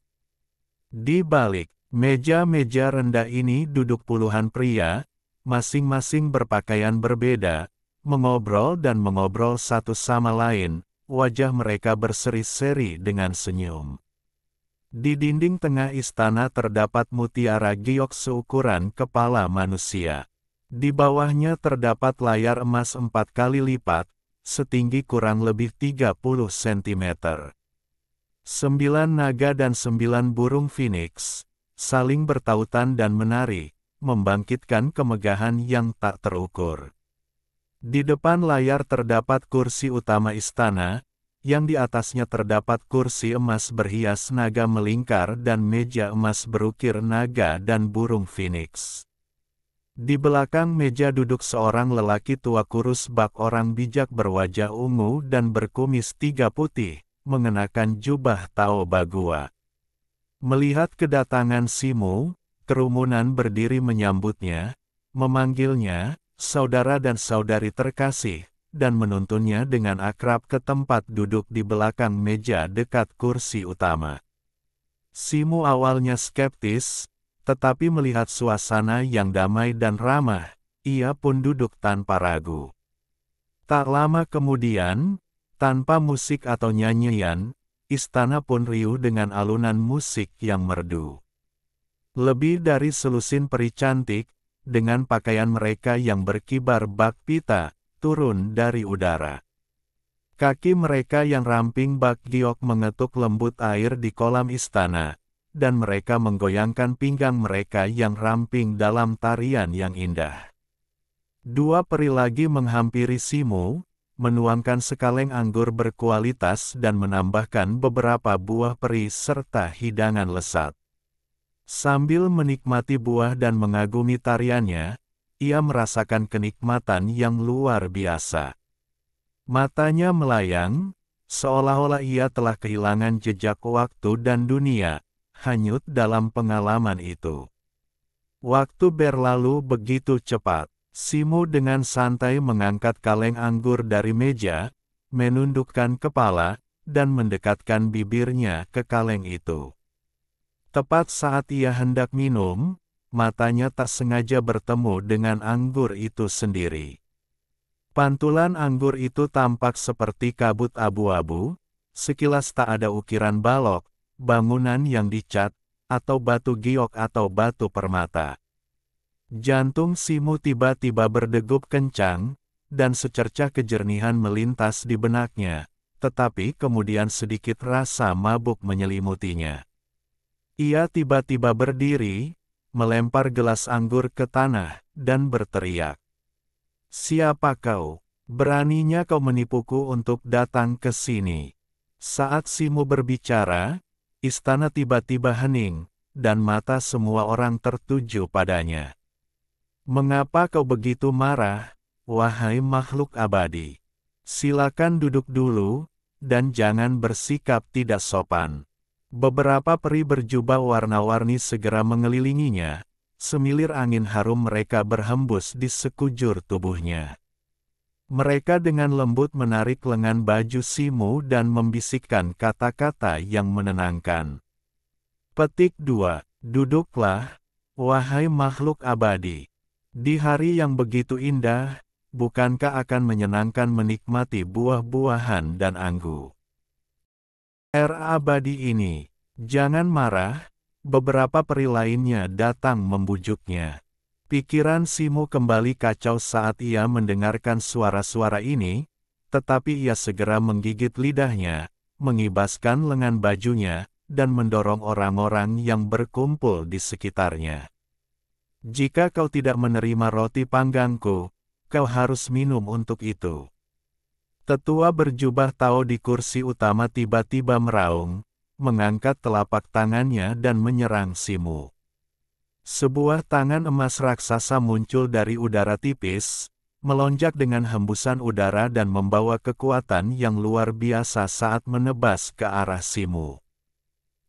Di balik meja-meja rendah ini duduk puluhan pria, masing-masing berpakaian berbeda, mengobrol dan mengobrol satu sama lain, wajah mereka berseri-seri dengan senyum. Di dinding tengah istana terdapat mutiara giok seukuran kepala manusia. Di bawahnya terdapat layar emas 4 kali lipat, setinggi kurang lebih 30 cm. 9 naga dan 9 burung phoenix, saling bertautan dan menari, membangkitkan kemegahan yang tak terukur. Di depan layar terdapat kursi utama istana, yang di atasnya terdapat kursi emas berhias naga melingkar dan meja emas berukir naga dan burung phoenix. Di belakang meja duduk seorang lelaki tua kurus bak orang bijak berwajah ungu dan berkumis 3 putih, mengenakan jubah Tao Bagua. Melihat kedatangan Simu, kerumunan berdiri menyambutnya, memanggilnya, saudara dan saudari terkasih, dan menuntunnya dengan akrab ke tempat duduk di belakang meja dekat kursi utama. Simu awalnya skeptis, tetapi melihat suasana yang damai dan ramah, ia pun duduk tanpa ragu. Tak lama kemudian, tanpa musik atau nyanyian, istana pun riuh dengan alunan musik yang merdu. Lebih dari selusin peri cantik, dengan pakaian mereka yang berkibar bak pita, turun dari udara. Kaki mereka yang ramping bak giok mengetuk lembut air di kolam istana, dan mereka menggoyangkan pinggang mereka yang ramping dalam tarian yang indah. 2 peri lagi menghampiri Simu, menuangkan sekaleng anggur berkualitas dan menambahkan beberapa buah peri serta hidangan lesat. Sambil menikmati buah dan mengagumi tariannya, ia merasakan kenikmatan yang luar biasa. Matanya melayang, seolah-olah ia telah kehilangan jejak waktu dan dunia, hanyut dalam pengalaman itu. Waktu berlalu begitu cepat. Simu dengan santai mengangkat kaleng anggur dari meja, menundukkan kepala, dan mendekatkan bibirnya ke kaleng itu. Tepat saat ia hendak minum, matanya tak sengaja bertemu dengan anggur itu sendiri. Pantulan anggur itu tampak seperti kabut abu-abu, sekilas tak ada ukiran balok, bangunan yang dicat, atau batu giok atau batu permata. Jantung Simu tiba-tiba berdegup kencang, dan secercah kejernihan melintas di benaknya, tetapi kemudian sedikit rasa mabuk menyelimutinya. Ia tiba-tiba berdiri, melempar gelas anggur ke tanah, dan berteriak. "Siapa kau? Beraninya kau menipuku untuk datang ke sini?" Saat Simu berbicara, istana tiba-tiba hening, dan mata semua orang tertuju padanya. "Mengapa kau begitu marah, wahai makhluk abadi? Silakan duduk dulu, dan jangan bersikap tidak sopan." Beberapa peri berjubah warna-warni segera mengelilinginya, semilir angin harum mereka berhembus di sekujur tubuhnya. Mereka dengan lembut menarik lengan baju Simu dan membisikkan kata-kata yang menenangkan. Petik 2. Duduklah, wahai makhluk abadi. Di hari yang begitu indah, bukankah akan menyenangkan menikmati buah-buahan dan anggur? Abadi ini, jangan marah, beberapa peri lainnya datang membujuknya. Pikiran Simu kembali kacau saat ia mendengarkan suara-suara ini, tetapi ia segera menggigit lidahnya, mengibaskan lengan bajunya, dan mendorong orang-orang yang berkumpul di sekitarnya. Jika kau tidak menerima roti panggangku, kau harus minum untuk itu. Tetua berjubah Tao di kursi utama tiba-tiba meraung, mengangkat telapak tangannya dan menyerang Simu. Sebuah tangan emas raksasa muncul dari udara tipis, melonjak dengan hembusan udara dan membawa kekuatan yang luar biasa saat menebas ke arah Simu.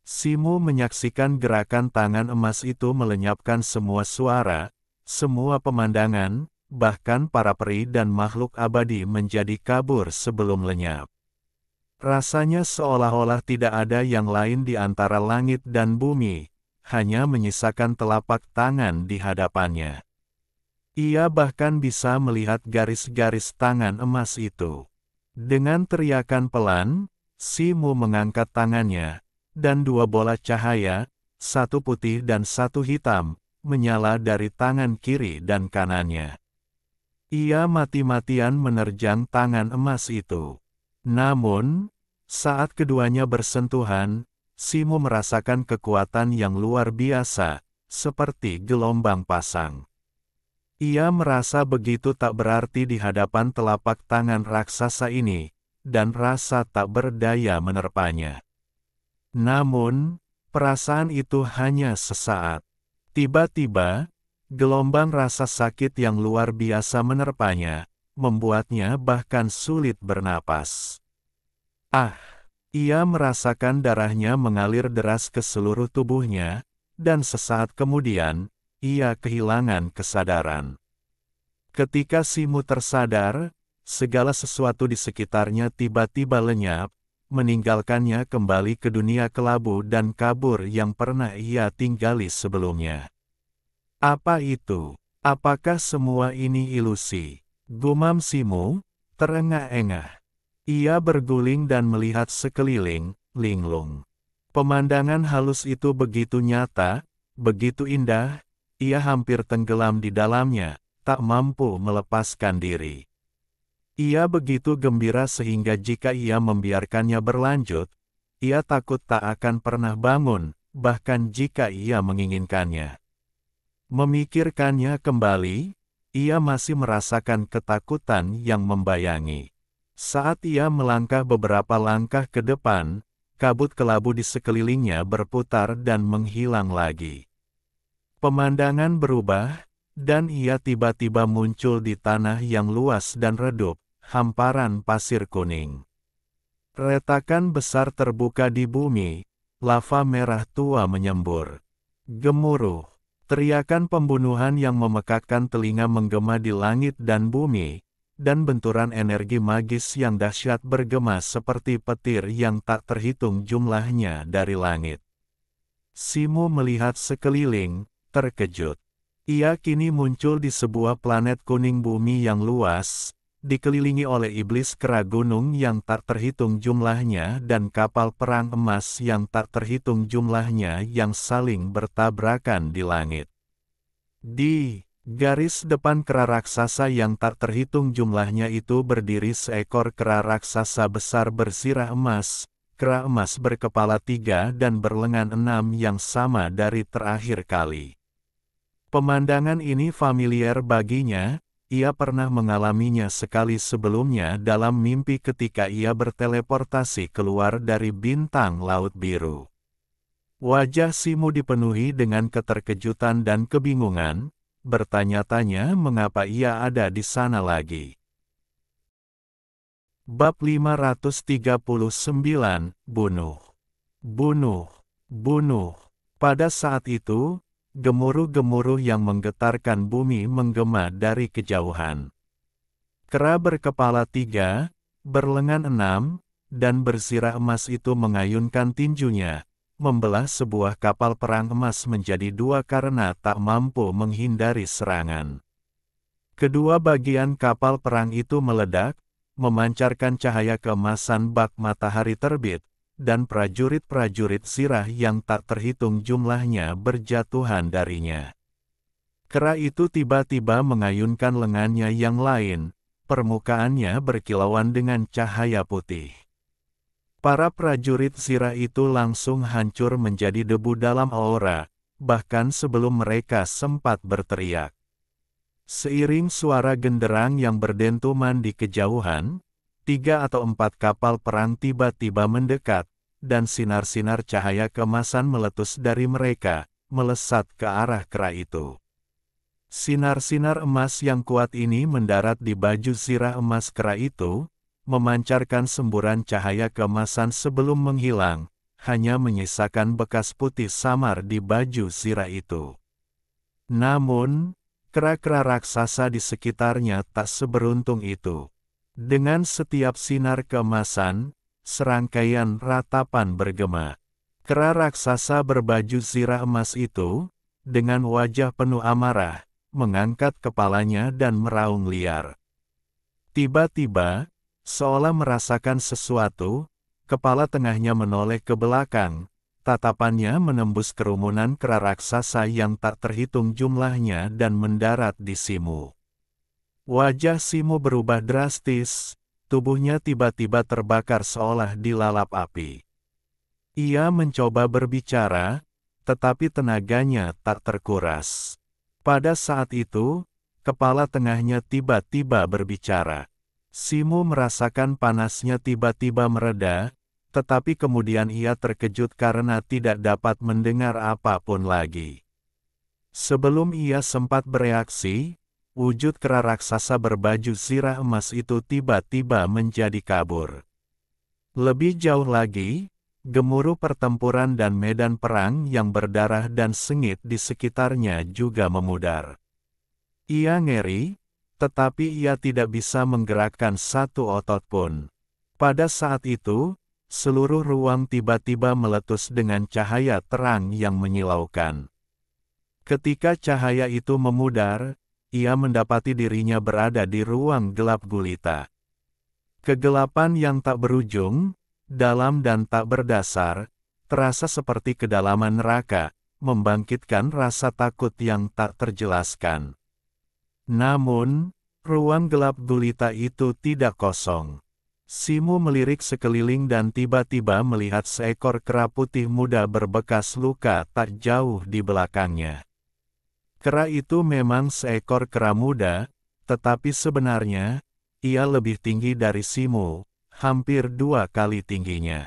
Simu menyaksikan gerakan tangan emas itu melenyapkan semua suara, semua pemandangan, bahkan para peri dan makhluk abadi menjadi kabur sebelum lenyap. Rasanya seolah-olah tidak ada yang lain di antara langit dan bumi, hanya menyisakan telapak tangan di hadapannya. Ia bahkan bisa melihat garis-garis tangan emas itu. Dengan teriakan pelan, Simu mengangkat tangannya, dan dua bola cahaya, satu putih dan satu hitam, menyala dari tangan kiri dan kanannya. Ia mati-matian menerjang tangan emas itu. Namun, saat keduanya bersentuhan, Simu merasakan kekuatan yang luar biasa, seperti gelombang pasang. Ia merasa begitu tak berarti di hadapan telapak tangan raksasa ini, dan rasa tak berdaya menerpanya. Namun, perasaan itu hanya sesaat. Tiba-tiba, gelombang rasa sakit yang luar biasa menerpanya, membuatnya bahkan sulit bernapas. Ia merasakan darahnya mengalir deras ke seluruh tubuhnya, dan sesaat kemudian, ia kehilangan kesadaran. Ketika Simu tersadar, segala sesuatu di sekitarnya tiba-tiba lenyap, meninggalkannya kembali ke dunia kelabu dan kabur yang pernah ia tinggali sebelumnya. Apa itu? Apakah semua ini ilusi? Gumam Simu, terengah-engah. Ia berguling dan melihat sekeliling, linglung. Pemandangan halus itu begitu nyata, begitu indah, ia hampir tenggelam di dalamnya, tak mampu melepaskan diri. Ia begitu gembira sehingga jika ia membiarkannya berlanjut, ia takut tak akan pernah bangun, bahkan jika ia menginginkannya. Memikirkannya kembali, ia masih merasakan ketakutan yang membayangi. Saat ia melangkah beberapa langkah ke depan, kabut kelabu di sekelilingnya berputar dan menghilang lagi. Pemandangan berubah, dan ia tiba-tiba muncul di tanah yang luas dan redup, hamparan pasir kuning. Retakan besar terbuka di bumi, lava merah tua menyembur. Gemuruh, teriakan pembunuhan yang memekakkan telinga menggema di langit dan bumi, dan benturan energi magis yang dahsyat bergema seperti petir yang tak terhitung jumlahnya dari langit. Simu melihat sekeliling, terkejut. Ia kini muncul di sebuah planet kuning bumi yang luas, dikelilingi oleh iblis kera gunung yang tak terhitung jumlahnya dan kapal perang emas yang tak terhitung jumlahnya yang saling bertabrakan di langit. Di garis depan kera raksasa yang tak terhitung jumlahnya itu berdiri seekor kera raksasa besar bersirah emas, kera emas berkepala 3 dan berlengan 6 yang sama dari terakhir kali. Pemandangan ini familiar baginya, ia pernah mengalaminya sekali sebelumnya dalam mimpi ketika ia berteleportasi keluar dari bintang laut biru. Wajah Simu dipenuhi dengan keterkejutan dan kebingungan, bertanya-tanya mengapa ia ada di sana lagi. Bab 539, Bunuh. Bunuh, bunuh. Pada saat itu, gemuruh-gemuruh yang menggetarkan bumi menggema dari kejauhan. Kera berkepala 3, berlengan 6, dan bersirah emas itu mengayunkan tinjunya, membelah sebuah kapal perang emas menjadi 2 karena tak mampu menghindari serangan. Kedua bagian kapal perang itu meledak, memancarkan cahaya keemasan bak matahari terbit, dan prajurit-prajurit sirah yang tak terhitung jumlahnya berjatuhan darinya. Kera itu tiba-tiba mengayunkan lengannya yang lain, permukaannya berkilauan dengan cahaya putih. Para prajurit sirah itu langsung hancur menjadi debu dalam aura, bahkan sebelum mereka sempat berteriak. Seiring suara genderang yang berdentuman di kejauhan, 3 atau 4 kapal perang tiba-tiba mendekat, dan sinar-sinar cahaya keemasan meletus dari mereka, melesat ke arah kera itu. Sinar-sinar emas yang kuat ini mendarat di baju zirah emas kera itu, memancarkan semburan cahaya keemasan sebelum menghilang, hanya menyisakan bekas putih samar di baju zirah itu. Namun, kera-kera raksasa di sekitarnya tak seberuntung itu. Dengan setiap sinar keemasan, serangkaian ratapan bergema. Kera raksasa berbaju zirah emas itu, dengan wajah penuh amarah, mengangkat kepalanya dan meraung liar. Tiba-tiba, seolah merasakan sesuatu, kepala tengahnya menoleh ke belakang, tatapannya menembus kerumunan kera raksasa yang tak terhitung jumlahnya dan mendarat di Simu. Wajah Simu berubah drastis, tubuhnya tiba-tiba terbakar seolah dilalap api. Ia mencoba berbicara, tetapi tenaganya tak terkuras. Pada saat itu, kepala tengahnya tiba-tiba berbicara. Simu merasakan panasnya tiba-tiba mereda, tetapi kemudian ia terkejut karena tidak dapat mendengar apapun lagi. Sebelum ia sempat bereaksi, wujud kera raksasa berbaju zirah emas itu tiba-tiba menjadi kabur. Lebih jauh lagi, gemuruh pertempuran dan medan perang yang berdarah dan sengit di sekitarnya juga memudar. Ia ngeri, tetapi ia tidak bisa menggerakkan satu otot pun. Pada saat itu, seluruh ruang tiba-tiba meletus dengan cahaya terang yang menyilaukan. Ketika cahaya itu memudar, ia mendapati dirinya berada di ruang gelap gulita. Kegelapan yang tak berujung, dalam dan tak berdasar, terasa seperti kedalaman neraka, membangkitkan rasa takut yang tak terjelaskan. Namun, ruang gelap gulita itu tidak kosong. Simu melirik sekeliling dan tiba-tiba melihat seekor kera putih muda berbekas luka tak jauh di belakangnya. Kera itu memang seekor kera muda, tetapi sebenarnya, ia lebih tinggi dari Simu, hampir 2 kali tingginya.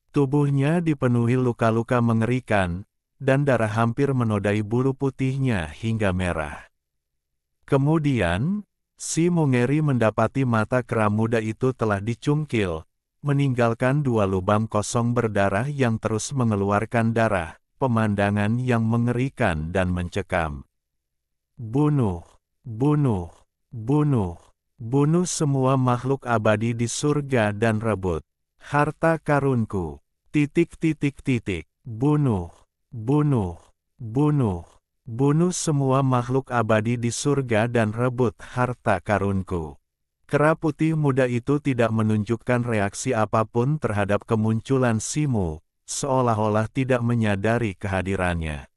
Tubuhnya dipenuhi luka-luka mengerikan, dan darah hampir menodai bulu putihnya hingga merah. Kemudian, Simu ngeri mendapati mata kera muda itu telah dicungkil, meninggalkan 2 lubang kosong berdarah yang terus mengeluarkan darah, pemandangan yang mengerikan dan mencekam. Bunuh, bunuh, bunuh, bunuh semua makhluk abadi di surga dan rebut harta karunku. ... Bunuh, bunuh, bunuh. Bunuh semua makhluk abadi di surga dan rebut harta karunku. Kera putih muda itu tidak menunjukkan reaksi apapun terhadap kemunculan Simu, seolah-olah tidak menyadari kehadirannya.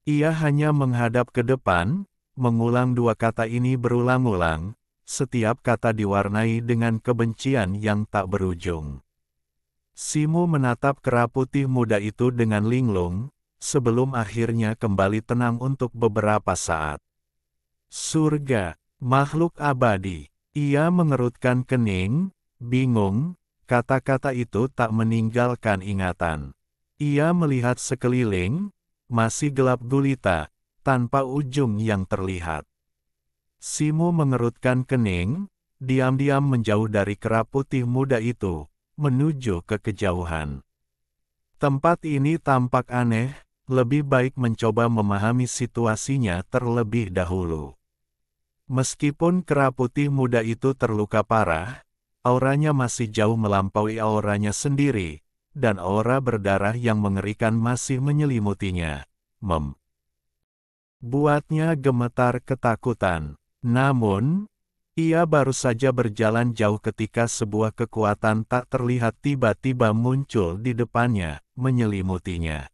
Ia hanya menghadap ke depan, mengulang 2 kata ini berulang-ulang, setiap kata diwarnai dengan kebencian yang tak berujung. Simu menatap kera putih muda itu dengan linglung, sebelum akhirnya kembali tenang untuk beberapa saat. Surga, makhluk abadi. Ia mengerutkan kening, bingung, kata-kata itu tak meninggalkan ingatan. Ia melihat sekeliling, masih gelap gulita, tanpa ujung yang terlihat. Simu mengerutkan kening, diam-diam menjauh dari kera putih muda itu, menuju ke kejauhan. Tempat ini tampak aneh, lebih baik mencoba memahami situasinya terlebih dahulu. Meskipun kera putih muda itu terluka parah, auranya masih jauh melampaui auranya sendiri, dan aura berdarah yang mengerikan masih menyelimutinya, membuatnya gemetar ketakutan. Namun, ia baru saja berjalan jauh ketika sebuah kekuatan tak terlihat tiba-tiba muncul di depannya, menyelimutinya.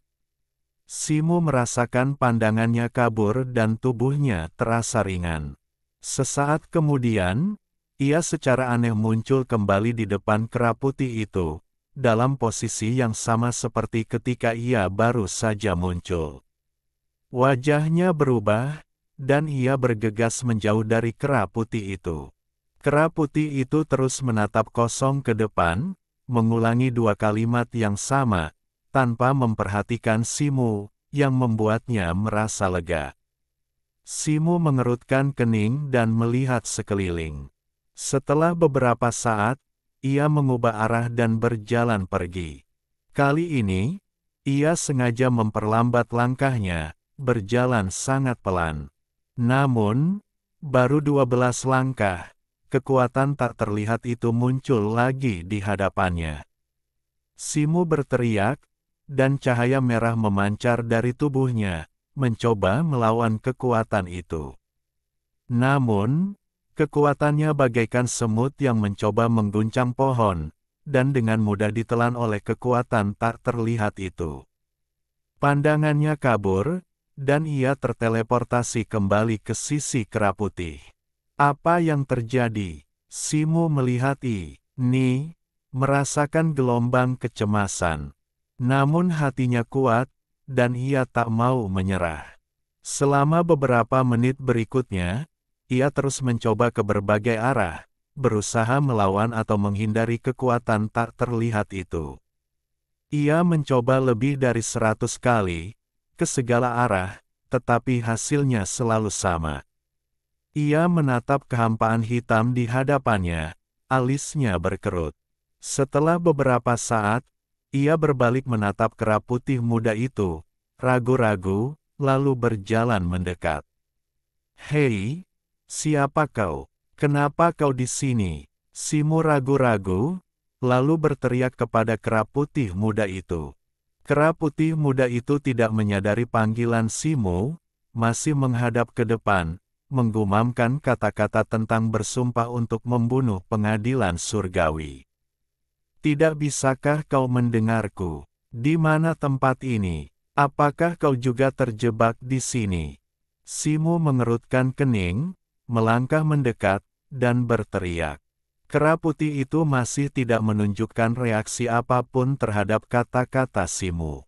Simu merasakan pandangannya kabur dan tubuhnya terasa ringan. Sesaat kemudian, ia secara aneh muncul kembali di depan kera putih itu, dalam posisi yang sama seperti ketika ia baru saja muncul. Wajahnya berubah, dan ia bergegas menjauh dari kera putih itu. Kera putih itu terus menatap kosong ke depan, mengulangi 2 kalimat yang sama, tanpa memperhatikan Simu, yang membuatnya merasa lega. Simu mengerutkan kening dan melihat sekeliling. Setelah beberapa saat, ia mengubah arah dan berjalan pergi. Kali ini, ia sengaja memperlambat langkahnya, berjalan sangat pelan. Namun, baru 12 langkah, kekuatan tak terlihat itu muncul lagi di hadapannya. Simu berteriak, dan cahaya merah memancar dari tubuhnya, mencoba melawan kekuatan itu. Namun, kekuatannya bagaikan semut yang mencoba mengguncang pohon, dan dengan mudah ditelan oleh kekuatan tak terlihat itu. Pandangannya kabur, dan ia terteleportasi kembali ke sisi kera putih. Apa yang terjadi? Simu melihat ini, merasakan gelombang kecemasan. Namun hatinya kuat, dan ia tak mau menyerah. Selama beberapa menit berikutnya, ia terus mencoba ke berbagai arah, berusaha melawan atau menghindari kekuatan tak terlihat itu. Ia mencoba lebih dari 100 kali, ke segala arah, tetapi hasilnya selalu sama. Ia menatap kehampaan hitam di hadapannya, alisnya berkerut. Setelah beberapa saat, ia berbalik menatap kera putih muda itu, ragu-ragu, lalu berjalan mendekat. "Hei, siapa kau? Kenapa kau di sini?" Simu ragu-ragu, lalu berteriak kepada kera putih muda itu. Kera putih muda itu tidak menyadari panggilan Simu, masih menghadap ke depan, menggumamkan kata-kata tentang bersumpah untuk membunuh pengadilan surgawi. "Tidak bisakah kau mendengarku? Di mana tempat ini? Apakah kau juga terjebak di sini?" Simu mengerutkan kening, melangkah mendekat, dan berteriak. Kera putih itu masih tidak menunjukkan reaksi apapun terhadap kata-kata Simu.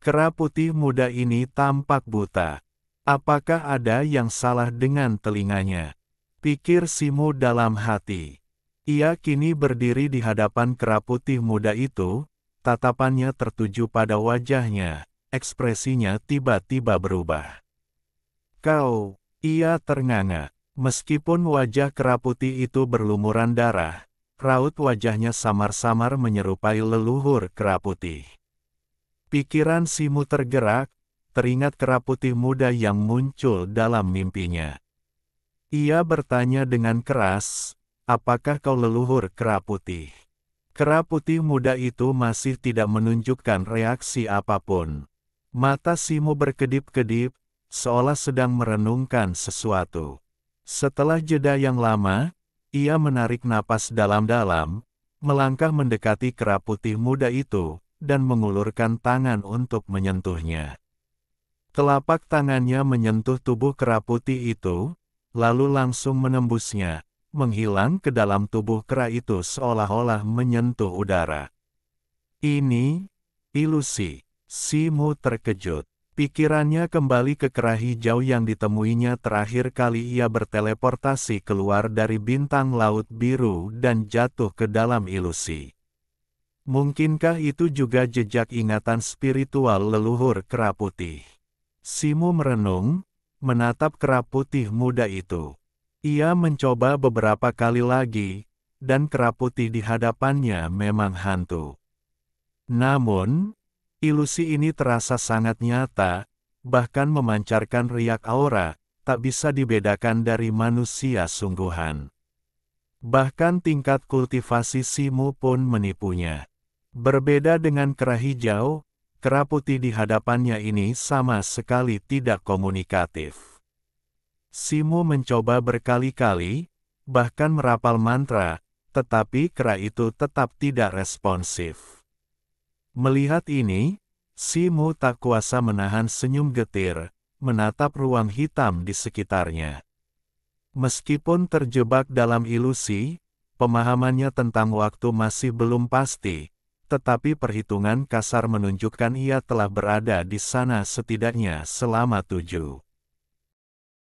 Kera putih muda ini tampak buta. Apakah ada yang salah dengan telinganya? Pikir Simu dalam hati. Ia kini berdiri di hadapan kera putih muda itu, tatapannya tertuju pada wajahnya, ekspresinya tiba-tiba berubah. "Kau," ia ternganga. Meskipun wajah kera putih itu berlumuran darah, raut wajahnya samar-samar menyerupai leluhur kera putih. Pikiran Simu tergerak, teringat kera putih muda yang muncul dalam mimpinya. Ia bertanya dengan keras, "Apakah kau leluhur kera putih?" Kera putih muda itu masih tidak menunjukkan reaksi apapun. Mata Simu berkedip-kedip, seolah sedang merenungkan sesuatu. Setelah jeda yang lama, ia menarik napas dalam-dalam, melangkah mendekati kera putih muda itu, dan mengulurkan tangan untuk menyentuhnya. Telapak tangannya menyentuh tubuh kera putih itu, lalu langsung menembusnya, menghilang ke dalam tubuh kera itu seolah-olah menyentuh udara. "Ini ilusi." Simu terkejut. Pikirannya kembali ke kera hijau yang ditemuinya terakhir kali ia berteleportasi keluar dari bintang laut biru dan jatuh ke dalam ilusi. Mungkinkah itu juga jejak ingatan spiritual leluhur kera putih? Simu merenung, menatap kera putih muda itu. Ia mencoba beberapa kali lagi, dan kera putih di hadapannya memang hantu. Namun, ilusi ini terasa sangat nyata, bahkan memancarkan riak aura, tak bisa dibedakan dari manusia sungguhan. Bahkan tingkat kultivasi Simu pun menipunya. Berbeda dengan kera hijau, kera putih di hadapannya ini sama sekali tidak komunikatif. Simu mencoba berkali-kali, bahkan merapal mantra, tetapi kera itu tetap tidak responsif. Melihat ini, Simu tak kuasa menahan senyum getir, menatap ruang hitam di sekitarnya. Meskipun terjebak dalam ilusi, pemahamannya tentang waktu masih belum pasti, tetapi perhitungan kasar menunjukkan ia telah berada di sana setidaknya selama 7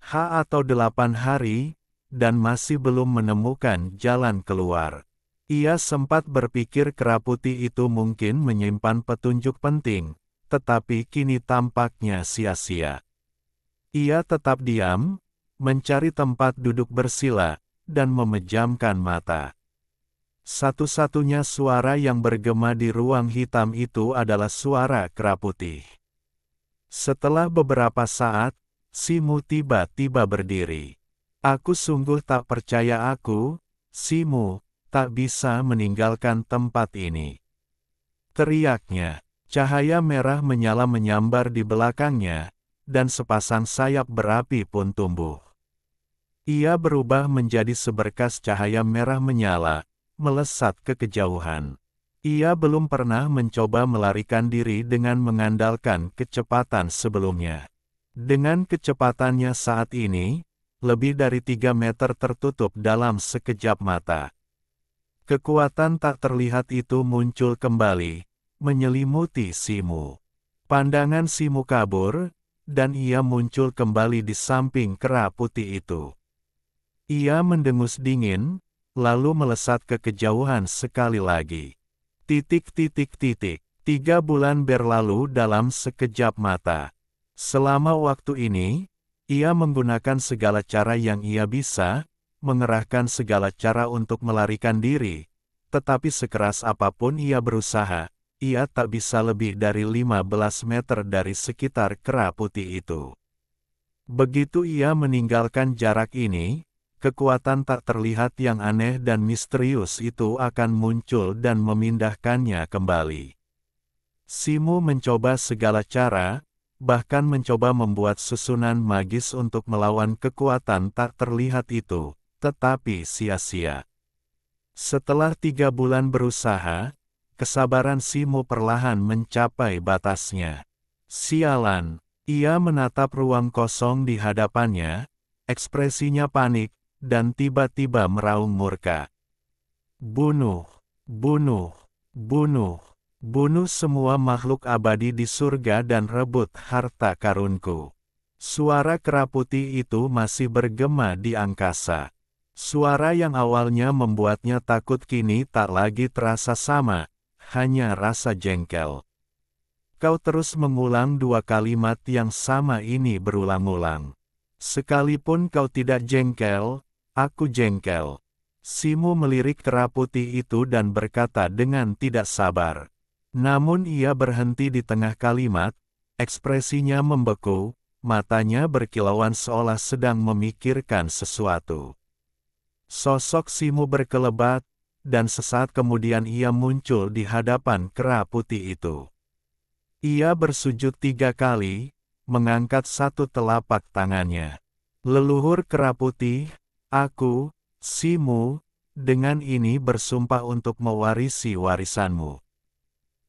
atau 8 hari, dan masih belum menemukan jalan keluar. Ia sempat berpikir kera putih itu mungkin menyimpan petunjuk penting, tetapi kini tampaknya sia-sia. Ia tetap diam, mencari tempat duduk bersila, dan memejamkan mata. Satu-satunya suara yang bergema di ruang hitam itu adalah suara kera putih. Setelah beberapa saat, Simu tiba-tiba berdiri. Aku sungguh tak percaya Simu, tak bisa meninggalkan tempat ini. Teriaknya, cahaya merah menyala menyambar di belakangnya, dan sepasang sayap berapi pun tumbuh. Ia berubah menjadi seberkas cahaya merah menyala, melesat ke kejauhan. Ia belum pernah mencoba melarikan diri dengan mengandalkan kecepatan sebelumnya. Dengan kecepatannya saat ini, lebih dari 3 meter tertutup dalam sekejap mata. Kekuatan tak terlihat itu muncul kembali, menyelimuti Simu. Pandangan Simu kabur, dan ia muncul kembali di samping kera putih itu. Ia mendengus dingin, lalu melesat ke kejauhan sekali lagi. 3 bulan berlalu dalam sekejap mata. Selama waktu ini, ia menggunakan segala cara yang ia bisa, mengerahkan segala cara untuk melarikan diri, tetapi sekeras apapun ia berusaha, ia tak bisa lebih dari 15 meter dari sekitar kera putih itu. Begitu ia meninggalkan jarak ini, kekuatan tak terlihat yang aneh dan misterius itu akan muncul dan memindahkannya kembali. Simu mencoba segala cara, bahkan mencoba membuat susunan magis untuk melawan kekuatan tak terlihat itu, tetapi sia-sia. Setelah 3 bulan berusaha, kesabaran Simu perlahan mencapai batasnya. Sialan, ia menatap ruang kosong di hadapannya, ekspresinya panik, dan tiba-tiba meraung murka. Bunuh, bunuh, bunuh, bunuh semua makhluk abadi di surga dan rebut harta karunku. Suara kera putih itu masih bergema di angkasa. Suara yang awalnya membuatnya takut kini tak lagi terasa sama, hanya rasa jengkel. Kau terus mengulang 2 kalimat yang sama ini berulang-ulang. Sekalipun kau tidak jengkel, aku jengkel. Simu melirik kera putih itu dan berkata dengan tidak sabar. Namun ia berhenti di tengah kalimat, ekspresinya membeku, matanya berkilauan seolah sedang memikirkan sesuatu. Sosok Simu berkelebat, dan sesaat kemudian ia muncul di hadapan kera putih itu. Ia bersujud 3 kali, mengangkat 1 telapak tangannya. Leluhur kera putih, aku, Simu, dengan ini bersumpah untuk mewarisi warisanmu.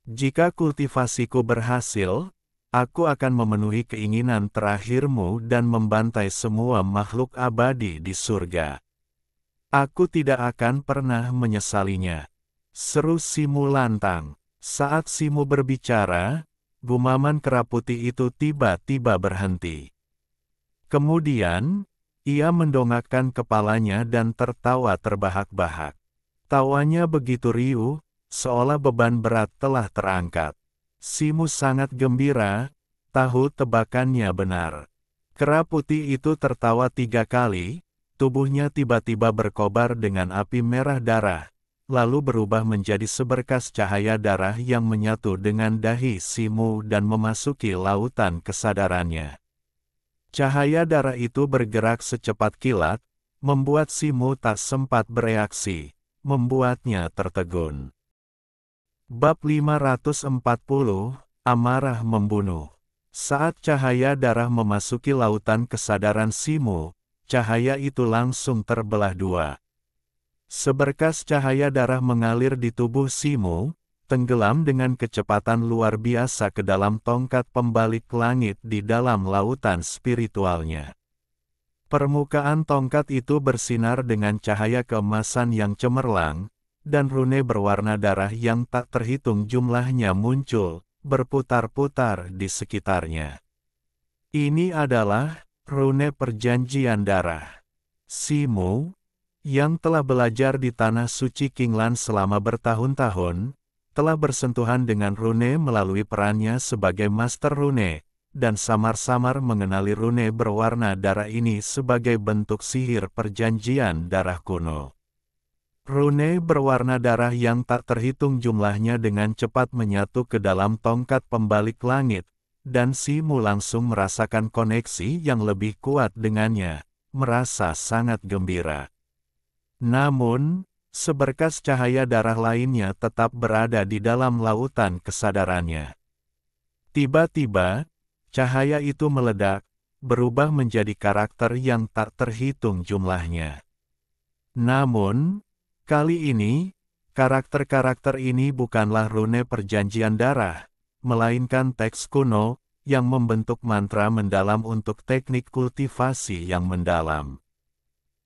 Jika kultivasiku berhasil, aku akan memenuhi keinginan terakhirmu dan membantai semua makhluk abadi di surga. Aku tidak akan pernah menyesalinya. Seru Simu lantang. Saat Simu berbicara, gumaman kera putih itu tiba-tiba berhenti. Kemudian, ia mendongakkan kepalanya dan tertawa terbahak-bahak. Tawanya begitu riuh, seolah beban berat telah terangkat. Simu sangat gembira, tahu tebakannya benar. Kera putih itu tertawa 3 kali, tubuhnya tiba-tiba berkobar dengan api merah darah, lalu berubah menjadi seberkas cahaya darah yang menyatu dengan dahi Simu dan memasuki lautan kesadarannya. Cahaya darah itu bergerak secepat kilat, membuat Simu tak sempat bereaksi, membuatnya tertegun. Bab 540, Amarah Membunuh. Saat cahaya darah memasuki lautan kesadaran Simu, cahaya itu langsung terbelah 2. Seberkas cahaya darah mengalir di tubuh Simu, tenggelam dengan kecepatan luar biasa ke dalam tongkat pembalik langit di dalam lautan spiritualnya. Permukaan tongkat itu bersinar dengan cahaya keemasan yang cemerlang, dan rune berwarna darah yang tak terhitung jumlahnya muncul, berputar-putar di sekitarnya. Ini adalah rune perjanjian darah. Simu, yang telah belajar di tanah suci Qinglan selama bertahun-tahun, telah bersentuhan dengan rune melalui perannya sebagai Master Rune, dan samar-samar mengenali rune berwarna darah ini sebagai bentuk sihir perjanjian darah kuno. Rune berwarna darah yang tak terhitung jumlahnya dengan cepat menyatu ke dalam tongkat pembalik langit, dan Simu langsung merasakan koneksi yang lebih kuat dengannya, merasa sangat gembira. Namun, seberkas cahaya darah lainnya tetap berada di dalam lautan kesadarannya. Tiba-tiba, cahaya itu meledak, berubah menjadi karakter yang tak terhitung jumlahnya. Namun, kali ini, karakter-karakter ini bukanlah rune perjanjian darah, melainkan teks kuno, yang membentuk mantra mendalam untuk teknik kultivasi yang mendalam.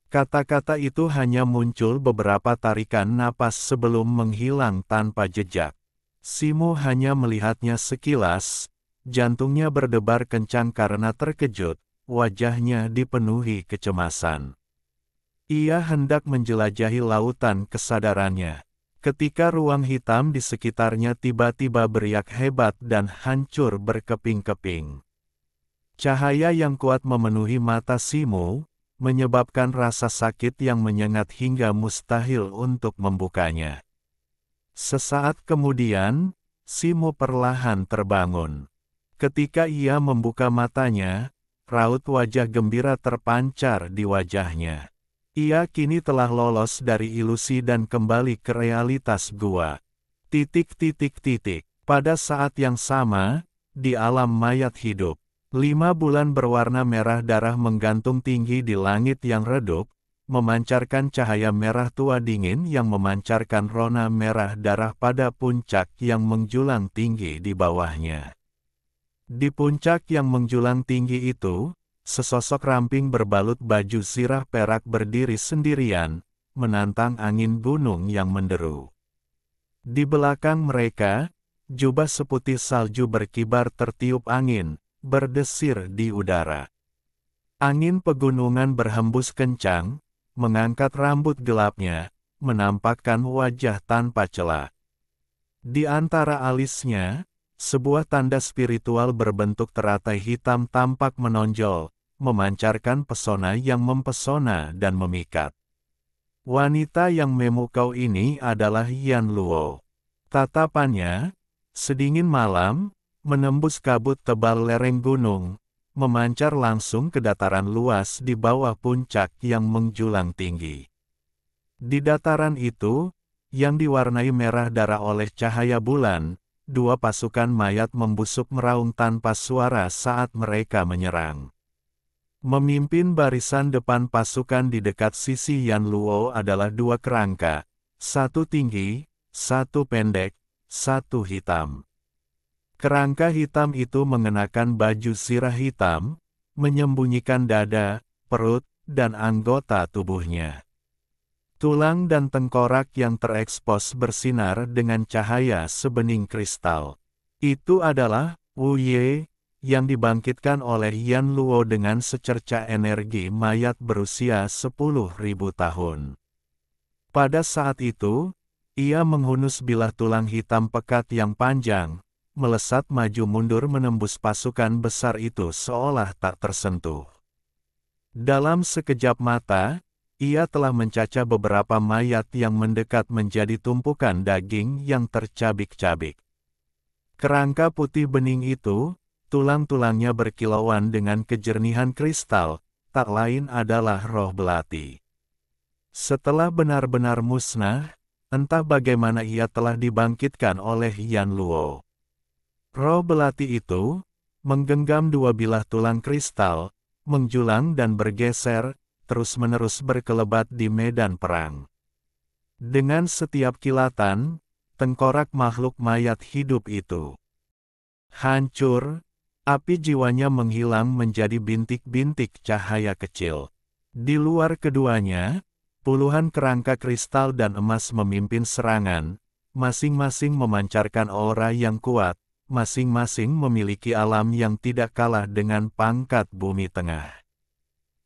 Kata-kata itu hanya muncul beberapa tarikan napas sebelum menghilang tanpa jejak. Simu hanya melihatnya sekilas, jantungnya berdebar kencang karena terkejut, wajahnya dipenuhi kecemasan. Ia hendak menjelajahi lautan kesadarannya, ketika ruang hitam di sekitarnya tiba-tiba beriak hebat dan hancur berkeping-keping. Cahaya yang kuat memenuhi mata Simu, menyebabkan rasa sakit yang menyengat hingga mustahil untuk membukanya. Sesaat kemudian, Simu perlahan terbangun. Ketika ia membuka matanya, raut wajah gembira terpancar di wajahnya. Ia kini telah lolos dari ilusi dan kembali ke realitas gua. Pada saat yang sama, di alam mayat hidup, 5 bulan berwarna merah darah menggantung tinggi di langit yang redup, memancarkan cahaya merah tua dingin yang memancarkan rona merah darah pada puncak yang menjulang tinggi di bawahnya. Di puncak yang menjulang tinggi itu, sesosok ramping berbalut baju zirah perak berdiri sendirian, menantang angin gunung yang menderu. Di belakang mereka, jubah seputih salju berkibar tertiup angin, berdesir di udara. Angin pegunungan berhembus kencang, mengangkat rambut gelapnya, menampakkan wajah tanpa celah. Di antara alisnya, sebuah tanda spiritual berbentuk teratai hitam tampak menonjol, memancarkan pesona yang mempesona dan memikat. Wanita yang memukau ini adalah Yan Luo. Tatapannya, sedingin malam, menembus kabut tebal lereng gunung, memancar langsung ke dataran luas di bawah puncak yang menjulang tinggi. Di dataran itu, yang diwarnai merah darah oleh cahaya bulan, 2 pasukan mayat membusuk meraung tanpa suara saat mereka menyerang. Memimpin barisan depan pasukan di dekat sisi Yan Luo adalah 2 kerangka, 1 tinggi, 1 pendek, 1 hitam. Kerangka hitam itu mengenakan baju zirah hitam, menyembunyikan dada, perut, dan anggota tubuhnya. Tulang dan tengkorak yang terekspos bersinar dengan cahaya sebening kristal. Itu adalah Wu Ye, yang dibangkitkan oleh Yan Luo dengan secerca energi mayat berusia 10.000 tahun. Pada saat itu, ia menghunus bilah tulang hitam pekat yang panjang, melesat maju mundur menembus pasukan besar itu seolah tak tersentuh. Dalam sekejap mata, ia telah mencacah beberapa mayat yang mendekat menjadi tumpukan daging yang tercabik-cabik. Kerangka putih bening itu, tulang-tulangnya berkilauan dengan kejernihan kristal, tak lain adalah roh belati. Setelah benar-benar musnah, entah bagaimana ia telah dibangkitkan oleh Yan Luo. Roh belati itu, menggenggam 2 bilah tulang kristal, menjulang dan bergeser, terus-menerus berkelebat di medan perang. Dengan setiap kilatan, tengkorak makhluk mayat hidup itu hancur, api jiwanya menghilang menjadi bintik-bintik cahaya kecil. Di luar keduanya, Puluhan kerangka kristal dan emas memimpin serangan, masing-masing memancarkan aura yang kuat, masing-masing memiliki alam yang tidak kalah dengan pangkat bumi tengah.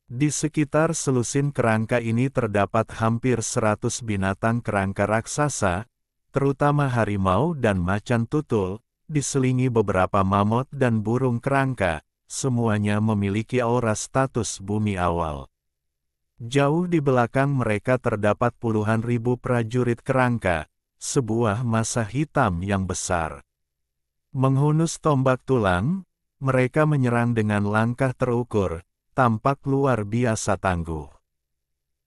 Di sekitar selusin kerangka ini terdapat hampir 100 binatang kerangka raksasa, terutama harimau dan macan tutul, diselingi beberapa mamut dan burung kerangka, semuanya memiliki aura status bumi awal. Jauh di belakang mereka terdapat puluhan ribu prajurit kerangka, sebuah massa hitam yang besar. Menghunus tombak tulang, mereka menyerang dengan langkah terukur, tampak luar biasa tangguh.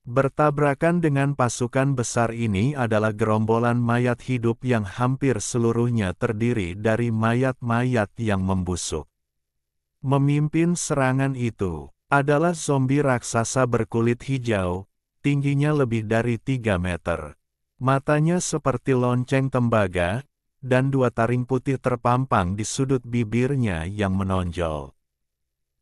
Bertabrakan dengan pasukan besar ini adalah gerombolan mayat hidup yang hampir seluruhnya terdiri dari mayat-mayat yang membusuk. Memimpin serangan itu adalah zombie raksasa berkulit hijau, tingginya lebih dari 3 meter. Matanya seperti lonceng tembaga, dan 2 taring putih terpampang di sudut bibirnya yang menonjol.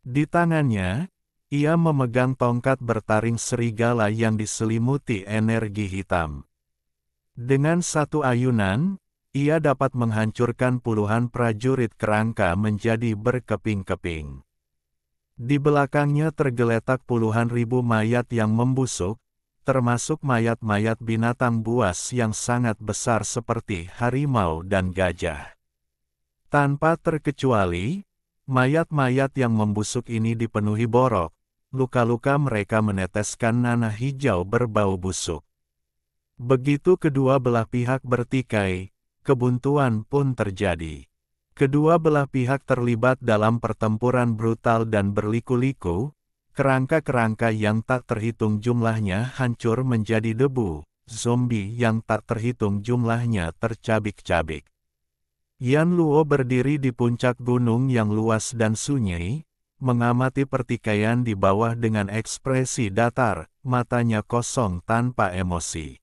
Di tangannya, ia memegang tongkat bertaring serigala yang diselimuti energi hitam. Dengan satu ayunan, ia dapat menghancurkan puluhan prajurit kerangka menjadi berkeping-keping. Di belakangnya tergeletak puluhan ribu mayat yang membusuk, termasuk mayat-mayat binatang buas yang sangat besar seperti harimau dan gajah. Tanpa terkecuali, mayat-mayat yang membusuk ini dipenuhi borok, luka-luka mereka meneteskan nanah hijau berbau busuk. Begitu kedua belah pihak bertikai, kebuntuan pun terjadi. Kedua belah pihak terlibat dalam pertempuran brutal dan berliku-liku, kerangka-kerangka yang tak terhitung jumlahnya hancur menjadi debu, zombie yang tak terhitung jumlahnya tercabik-cabik. Yan Luo berdiri di puncak gunung yang luas dan sunyi, mengamati pertikaian di bawah dengan ekspresi datar, matanya kosong tanpa emosi.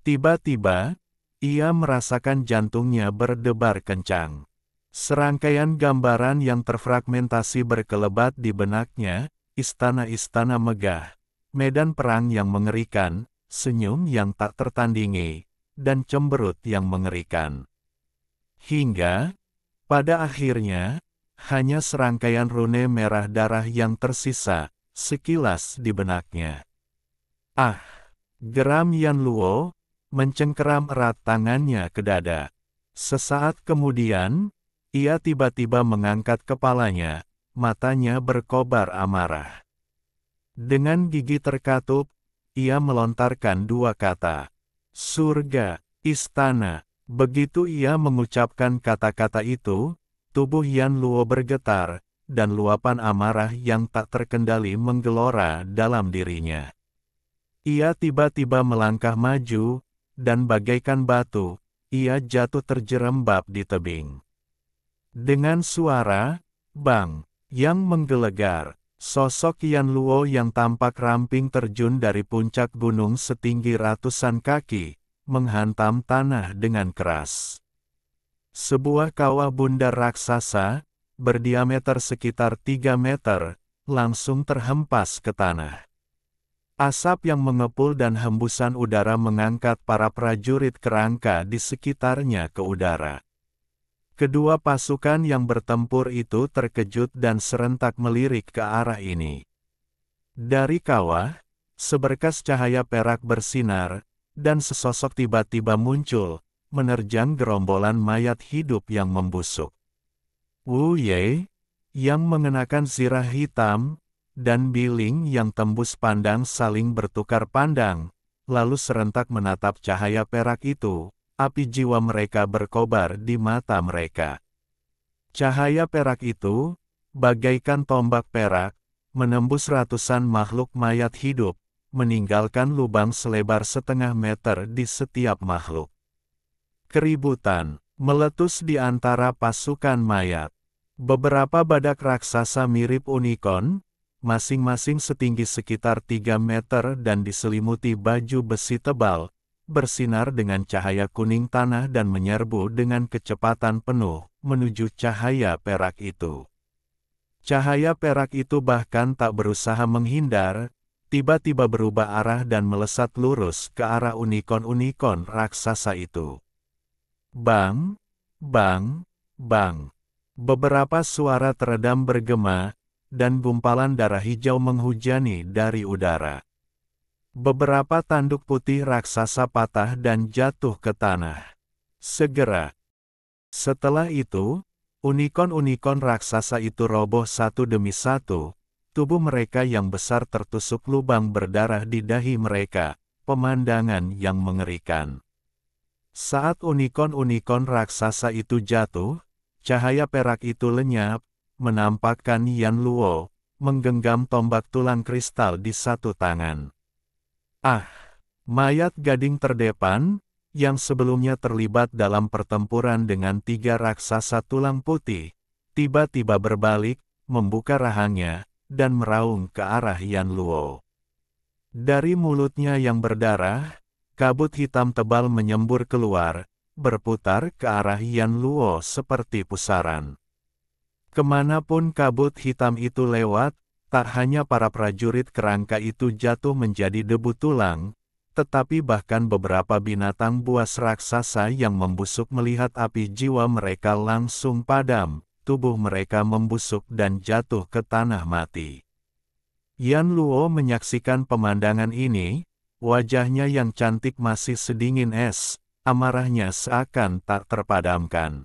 Tiba-tiba, ia merasakan jantungnya berdebar kencang. Serangkaian gambaran yang terfragmentasi berkelebat di benaknya, istana-istana megah, medan perang yang mengerikan, senyum yang tak tertandingi, dan cemberut yang mengerikan. Hingga, pada akhirnya, hanya serangkaian rune merah darah yang tersisa, sekilas di benaknya. Ah! Geram Yan Luo, mencengkeram erat tangannya ke dada. Sesaat kemudian, ia tiba-tiba mengangkat kepalanya, matanya berkobar amarah. Dengan gigi terkatup, ia melontarkan 2 kata. Surga, istana. Begitu ia mengucapkan kata-kata itu, tubuh Yan Luo bergetar, dan luapan amarah yang tak terkendali menggelora dalam dirinya. Ia tiba-tiba melangkah maju, dan bagaikan batu, ia jatuh terjerembab di tebing. Dengan suara, bang, yang menggelegar, sosok Yan Luo yang tampak ramping terjun dari puncak gunung setinggi ratusan kaki, menghantam tanah dengan keras. Sebuah kawah bundar raksasa, berdiameter sekitar 3 meter, langsung terhempas ke tanah. Asap yang mengepul dan hembusan udara mengangkat para prajurit kerangka di sekitarnya ke udara. Kedua pasukan yang bertempur itu terkejut dan serentak melirik ke arah ini. Dari kawah, seberkas cahaya perak bersinar, dan sesosok tiba-tiba muncul, menerjang gerombolan mayat hidup yang membusuk. Wu Ye, yang mengenakan zirah hitam, dan Biling yang tembus pandang saling bertukar pandang, lalu serentak menatap cahaya perak itu. Api jiwa mereka berkobar di mata mereka. Cahaya perak itu, bagaikan tombak perak, menembus ratusan makhluk mayat hidup, meninggalkan lubang selebar setengah meter di setiap makhluk. Keributan meletus di antara pasukan mayat. Beberapa badak raksasa mirip unicorn, masing-masing setinggi sekitar 3 meter dan diselimuti baju besi tebal, bersinar dengan cahaya kuning tanah dan menyerbu dengan kecepatan penuh, menuju cahaya perak itu. Cahaya perak itu bahkan tak berusaha menghindar, tiba-tiba berubah arah dan melesat lurus ke arah unicorn raksasa itu. Bang, bang, bang. Beberapa suara teredam bergema, dan gumpalan darah hijau menghujani dari udara. Beberapa tanduk putih raksasa patah dan jatuh ke tanah. Segera. Setelah itu, unicorn raksasa itu roboh satu demi satu, tubuh mereka yang besar tertusuk lubang berdarah di dahi mereka, pemandangan yang mengerikan. Saat unicorn raksasa itu jatuh, cahaya perak itu lenyap, menampakkan Yan Luo, menggenggam tombak tulang kristal di satu tangan. Ah! Mayat gading terdepan, yang sebelumnya terlibat dalam pertempuran dengan 3 raksasa tulang putih, tiba-tiba berbalik, membuka rahangnya, dan meraung ke arah Yan Luo. Dari mulutnya yang berdarah, kabut hitam tebal menyembur keluar, berputar ke arah Yan Luo seperti pusaran. Kemanapun kabut hitam itu lewat, tak hanya para prajurit kerangka itu jatuh menjadi debu tulang, tetapi bahkan beberapa binatang buas raksasa yang membusuk melihat api jiwa mereka langsung padam, tubuh mereka membusuk dan jatuh ke tanah mati. Yan Luo menyaksikan pemandangan ini, wajahnya yang cantik masih sedingin es, amarahnya seakan tak terpadamkan.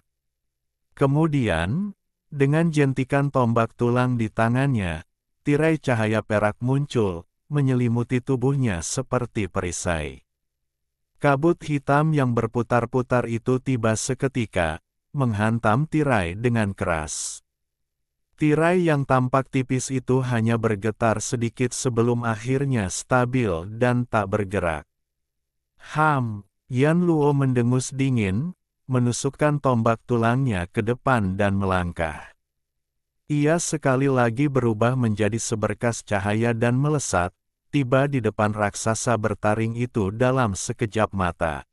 Kemudian, dengan jentikan tombak tulang di tangannya, tirai cahaya perak muncul, menyelimuti tubuhnya seperti perisai. Kabut hitam yang berputar-putar itu tiba seketika, menghantam tirai dengan keras. Tirai yang tampak tipis itu hanya bergetar sedikit sebelum akhirnya stabil dan tak bergerak. Yan Luo mendengus dingin, menusukkan tombak tulangnya ke depan dan melangkah. Ia sekali lagi berubah menjadi seberkas cahaya dan melesat, tiba di depan raksasa bertaring itu dalam sekejap mata.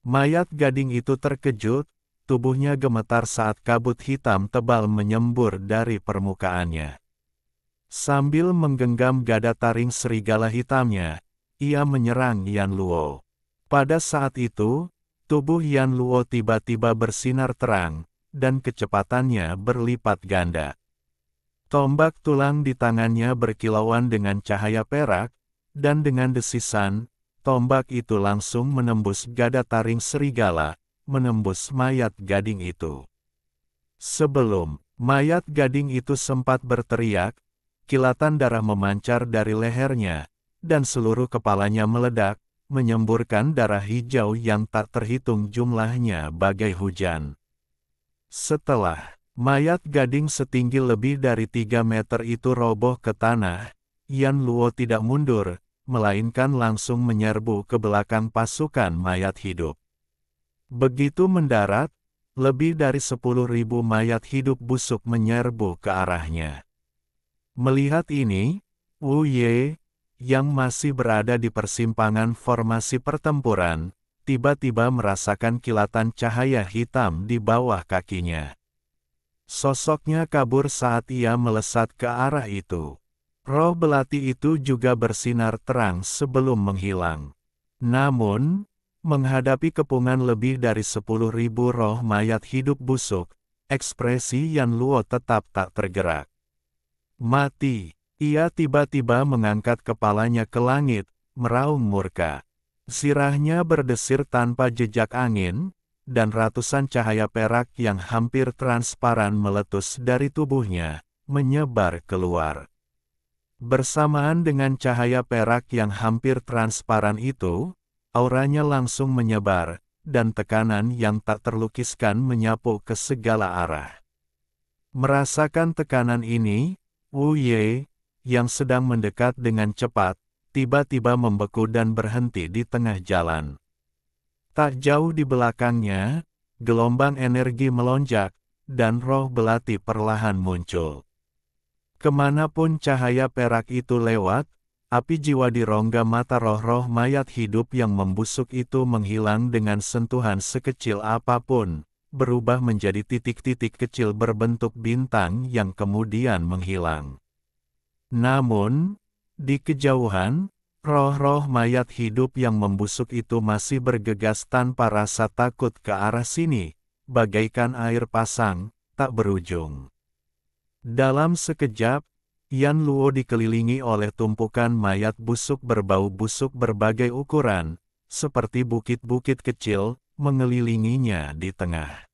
Mayat gading itu terkejut, tubuhnya gemetar saat kabut hitam tebal menyembur dari permukaannya. Sambil menggenggam gada taring serigala hitamnya, ia menyerang Yan Luo. Pada saat itu, tubuh Yan Luo tiba-tiba bersinar terang, dan kecepatannya berlipat ganda. Tombak tulang di tangannya berkilauan dengan cahaya perak, dan dengan desisan, tombak itu langsung menembus gada taring serigala, menembus mayat gading itu. Sebelum mayat gading itu sempat berteriak, kilatan darah memancar dari lehernya, dan seluruh kepalanya meledak, menyemburkan darah hijau yang tak terhitung jumlahnya bagai hujan. Setelah mayat gading setinggi lebih dari 3 meter itu roboh ke tanah, Yan Luo tidak mundur, melainkan langsung menyerbu ke belakang pasukan mayat hidup. Begitu mendarat, lebih dari 10.000 mayat hidup busuk menyerbu ke arahnya. Melihat ini, Wu Ye, yang masih berada di persimpangan formasi pertempuran, tiba-tiba merasakan kilatan cahaya hitam di bawah kakinya. Sosoknya kabur saat ia melesat ke arah itu. Roh belati itu juga bersinar terang sebelum menghilang. Namun, menghadapi kepungan lebih dari 10.000 roh mayat hidup busuk, ekspresi Yan Luo tetap tak tergerak. Mati! Ia tiba-tiba mengangkat kepalanya ke langit, meraung murka. Sirahnya berdesir tanpa jejak angin, dan ratusan cahaya perak yang hampir transparan meletus dari tubuhnya, menyebar keluar. Bersamaan dengan cahaya perak yang hampir transparan itu, auranya langsung menyebar, dan tekanan yang tak terlukiskan menyapu ke segala arah. Merasakan tekanan ini, Wu Ye, yang sedang mendekat dengan cepat, tiba-tiba membeku dan berhenti di tengah jalan. Tak jauh di belakangnya, gelombang energi melonjak, dan roh belati perlahan muncul. Kemanapun cahaya perak itu lewat, api jiwa di rongga mata roh-roh mayat hidup yang membusuk itu menghilang dengan sentuhan sekecil apapun, berubah menjadi titik-titik kecil berbentuk bintang yang kemudian menghilang. Namun, Di kejauhan, roh-roh mayat hidup yang membusuk itu masih bergegas tanpa rasa takut ke arah sini, bagaikan air pasang, tak berujung. Dalam sekejap, Yan Luo dikelilingi oleh tumpukan mayat busuk berbau busuk berbagai ukuran, seperti bukit-bukit kecil, mengelilinginya di tengah.